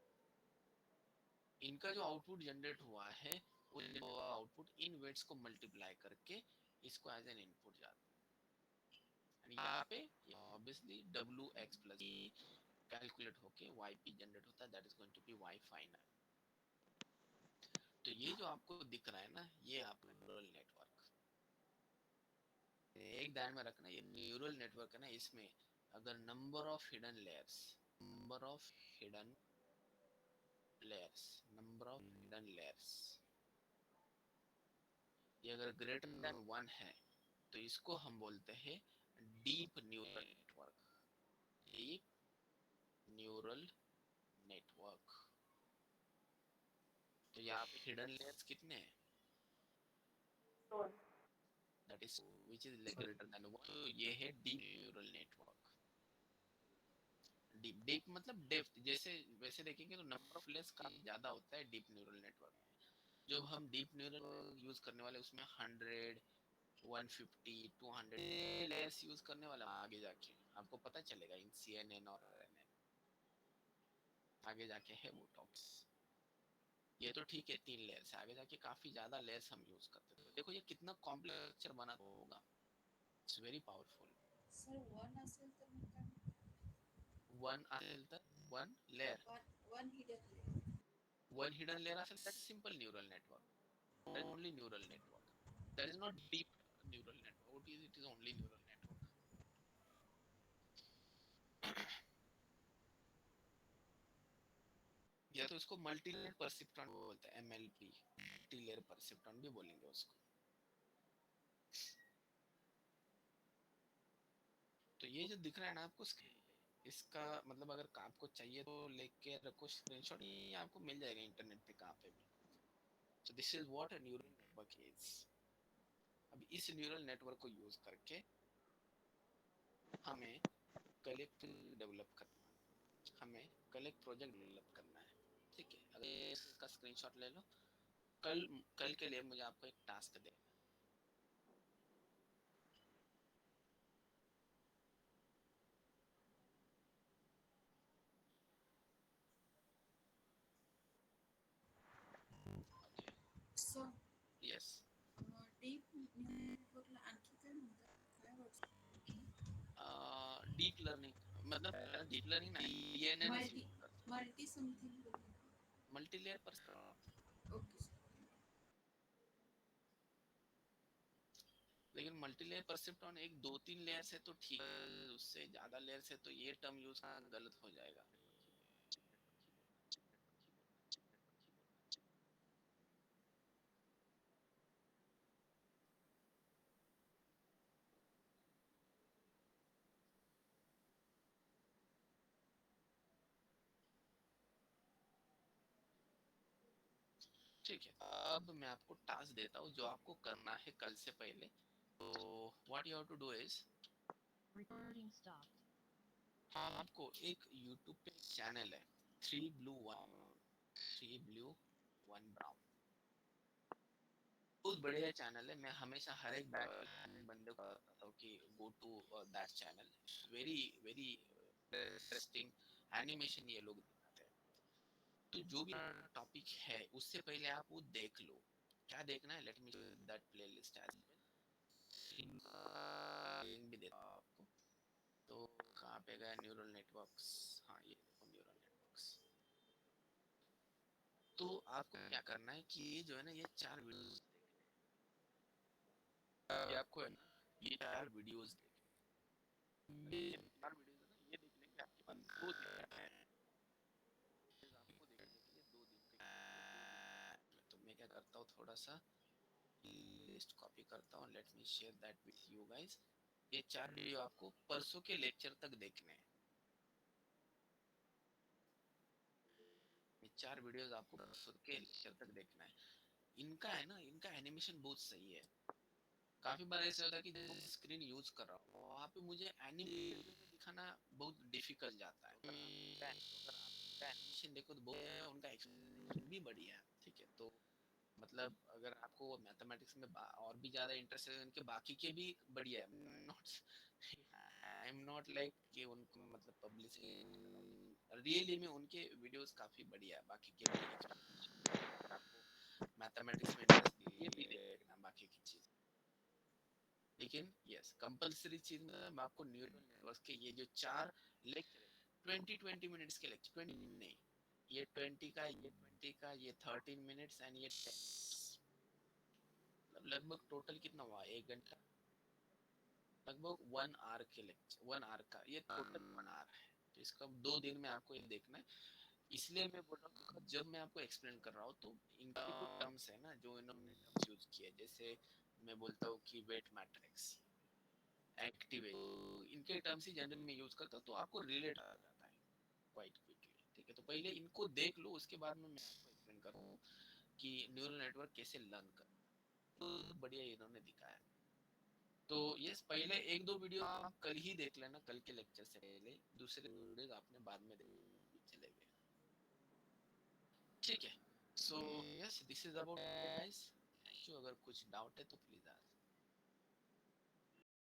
इनका जो आउटपुट जनरेट हुआ है, वो आउटपुट इन वेट्स को मल्टीप्लाई करके इसको एज एन इनपुट जाता है। यहाँ पे obviously W X plus calculate होके वाई पी जनरेट होता है, that is going to be Y final. तो ये जो आपको दिख रहा है ना, ये आपका न्यूरल नेटवर्क, एक ध्यान में रखना, ये न्यूरल नेटवर्क है ना, इसमें अगर number of hidden layers, number of hidden layers, number of hidden layers, ये अगर ग्रेटर देन 1 है तो इसको हम बोलते हैं deep neural network. Deep neural network. तो यहाँ पे हिडन लेयर्स कितने हैं? That is which is greater than 1, तो ये है deep neural network. Deep deep मतलब डेप्थ, जैसे वैसे देखेंगे तो नंबर ऑफ लेयर्स काफी ज्यादा होता है डीप न्यूरल नेटवर्क में। जब हम डीप न्यूरल यूज करने वाले उसमें 100 150 200 लेयर्स यूज करने वाला, आगे जाके आपको पता चलेगा इन CNN और RNN, आगे जाके है वो टॉप्स। ये तो ठीक है 3 लेयर्स है, आगे जाके काफी ज्यादा लेयर्स हम यूज करते हैं। देखो ये कितना कॉम्प्लेक्स स्ट्रक्चर बना होगा, इट्स वेरी पावरफुल। सर 1 असेल तर मग काय? 1 असेल तर 1 layer, 1 hidden layer. 1 hidden layer असेल, that is simple neural network, that is only neural network, that is not deep neural network. It is only neural network. या तो इसको मल्टी लेयर परसेप्ट्रॉन बोलते हैं, एमएलपी, मल्टी लेयर परसेप्ट्रॉन भी बोलेंगे उसको। तो ये जो दिख रहा है ना आपको स्क्रीन पे, इसका मतलब अगर आपको चाहिए तो लेके रखो स्क्रीनशॉट, ये आपको मिल जाएगा इंटरनेट पे कहाँ पे भी। So this is what a neural network is. अब इस न्यूरल नेटवर्क को यूज करके हमें कल एक डेवलप करना है, हमें कल एक प्रोजेक्ट डेवलप करना है, ठीक है। अगर इसका स्क्रीनशॉट ले लो, कल कल के लिए मुझे आपको एक टास्क देना है। ओके, सो यस, डीप नेटवर्कला आणखी काय म्हणतात, काय डीप लर्निंग मतलब डीप लर्निंग नहीं, DNN multi multi something multi layer पर। ओके लेकिन मल्टी लेयर परसेप्ट्रॉन एक दो तीन लेयर से तो ठीक है, उससे ज्यादा लेयर से तो ये टर्म यूज गलत हो जाएगा। ठीक है, अब मैं आपको टास्क देता हूँ जो आपको करना है कल से पहले। तो what you have to do is, Recording stopped. आपको एक यूट्यूब पे चैनल है, 3 blue 1 brown, बहुत बढ़िया चैनल है। मैं हमेशा हर एक बंदे को बताता हूँ कि go to that channel, very very interesting animation ये लोग दिखाते हैं। तो जो भी टॉपिक है उससे पहले आप वो देख लो। क्या देखना है, let me that playlist as well, link भी देता हूँ आपको। तो कहाँ पे गया न्यूरल नेटवर्क्स, हाँ ये देखो न्यूरल नेटवर्क्स। तो आपको क्या करना है कि ये जो है ना ये 4 वीडियोस देखने, ये आपको है ना ये 4 वीडियोस देखने, ये 4 वीडियोस है ना ये देख लेंगे आपके पास 2 दिन है, आपको देखने के लिए 2 दिन का। तो मैं क्या करता हूँ, थोड़ा सा लिस्ट कॉपी करता हूँ, let me share that with you guys. ये 4 वीडियो आपको परसों के लेक्चर तक देखने हैं। ये 4 वीडियोस आपको परसों के लेक्चर तक देखना है। इनका है ना, इनका एनिमेशन बहुत सही है। काफी बार ऐसा होता है कि जब स्क्रीन यूज कर रहा हूँ वहाँ पे मुझे एनिमेशन दिखाना बहुत डिफिकल्ट जाता है। अगर आप एनिमेशन देखो तो बहुत है, उनका एक्सप्लेनेशन भी बढ़िया है, ठीक है। तो मतलब अगर आपको मैथमेटिक्स में और भी ज्यादा इंटरेस्ट है, उनके बाकी के भी बढ़िया है। Not I am not like कि उनको मतलब पब्लिसिटी, रियली में उनके वीडियोस काफी बढ़िया है, बाकी के भी explanation। आपको मैथमेटिक्स में इंटरेस्ट ये भी देखना बाकी की चीज। लेकिन यस कंपलसरी चीज में मैं आपको न्यूरल नेटवर्क के ये जो 4 लेक्चर है, 20-20 मिनट्स के लेक्चर, 20 नहीं, ये 20 का, ये 20 का, ये 13 मिनट्स एंड ये 10, मतलब लगभग टोटल कितना हुआ, 1 घंटा, लगभग 1 आवर के लेक्चर, 1 आवर का ये टोटल 1 आवर है। तो इसका 2 दिन में आपको ये देखना है। इसलिए मैं बोल रहा हूँ जब मैं आपको एक्सप्लेन कर रहा हूँ तो इनके जो टर्म्स है ना, जो इन्होंने टर्म्स यूज किए, जैसे मैं बोलता हूँ कि वेट मैट्रिक्स, एक्टिवेट, तो इनके टर्म्स ही जनरली में यूज करता हूँ, तो आपको रिलेट आ जाता है क्वाइट क्विकली, ठीक है। तो पहले इनको देख लो, उसके बाद में मैं आपको एक्सप्लेन करूँ कि न्यूरल नेटवर्क कैसे लर्न कर, तो बढ़िया इन्होंने दिखाया। तो यस पहले 1-2 वीडियो आप कल ही देख लेना, कल के लेक्चर से पहले, दूसरे वीडियो आपने बाद में देख चलेंगे, ठीक है। So yes this is about guys, thank you. अगर कुछ डाउट है तो प्लीज आस्क।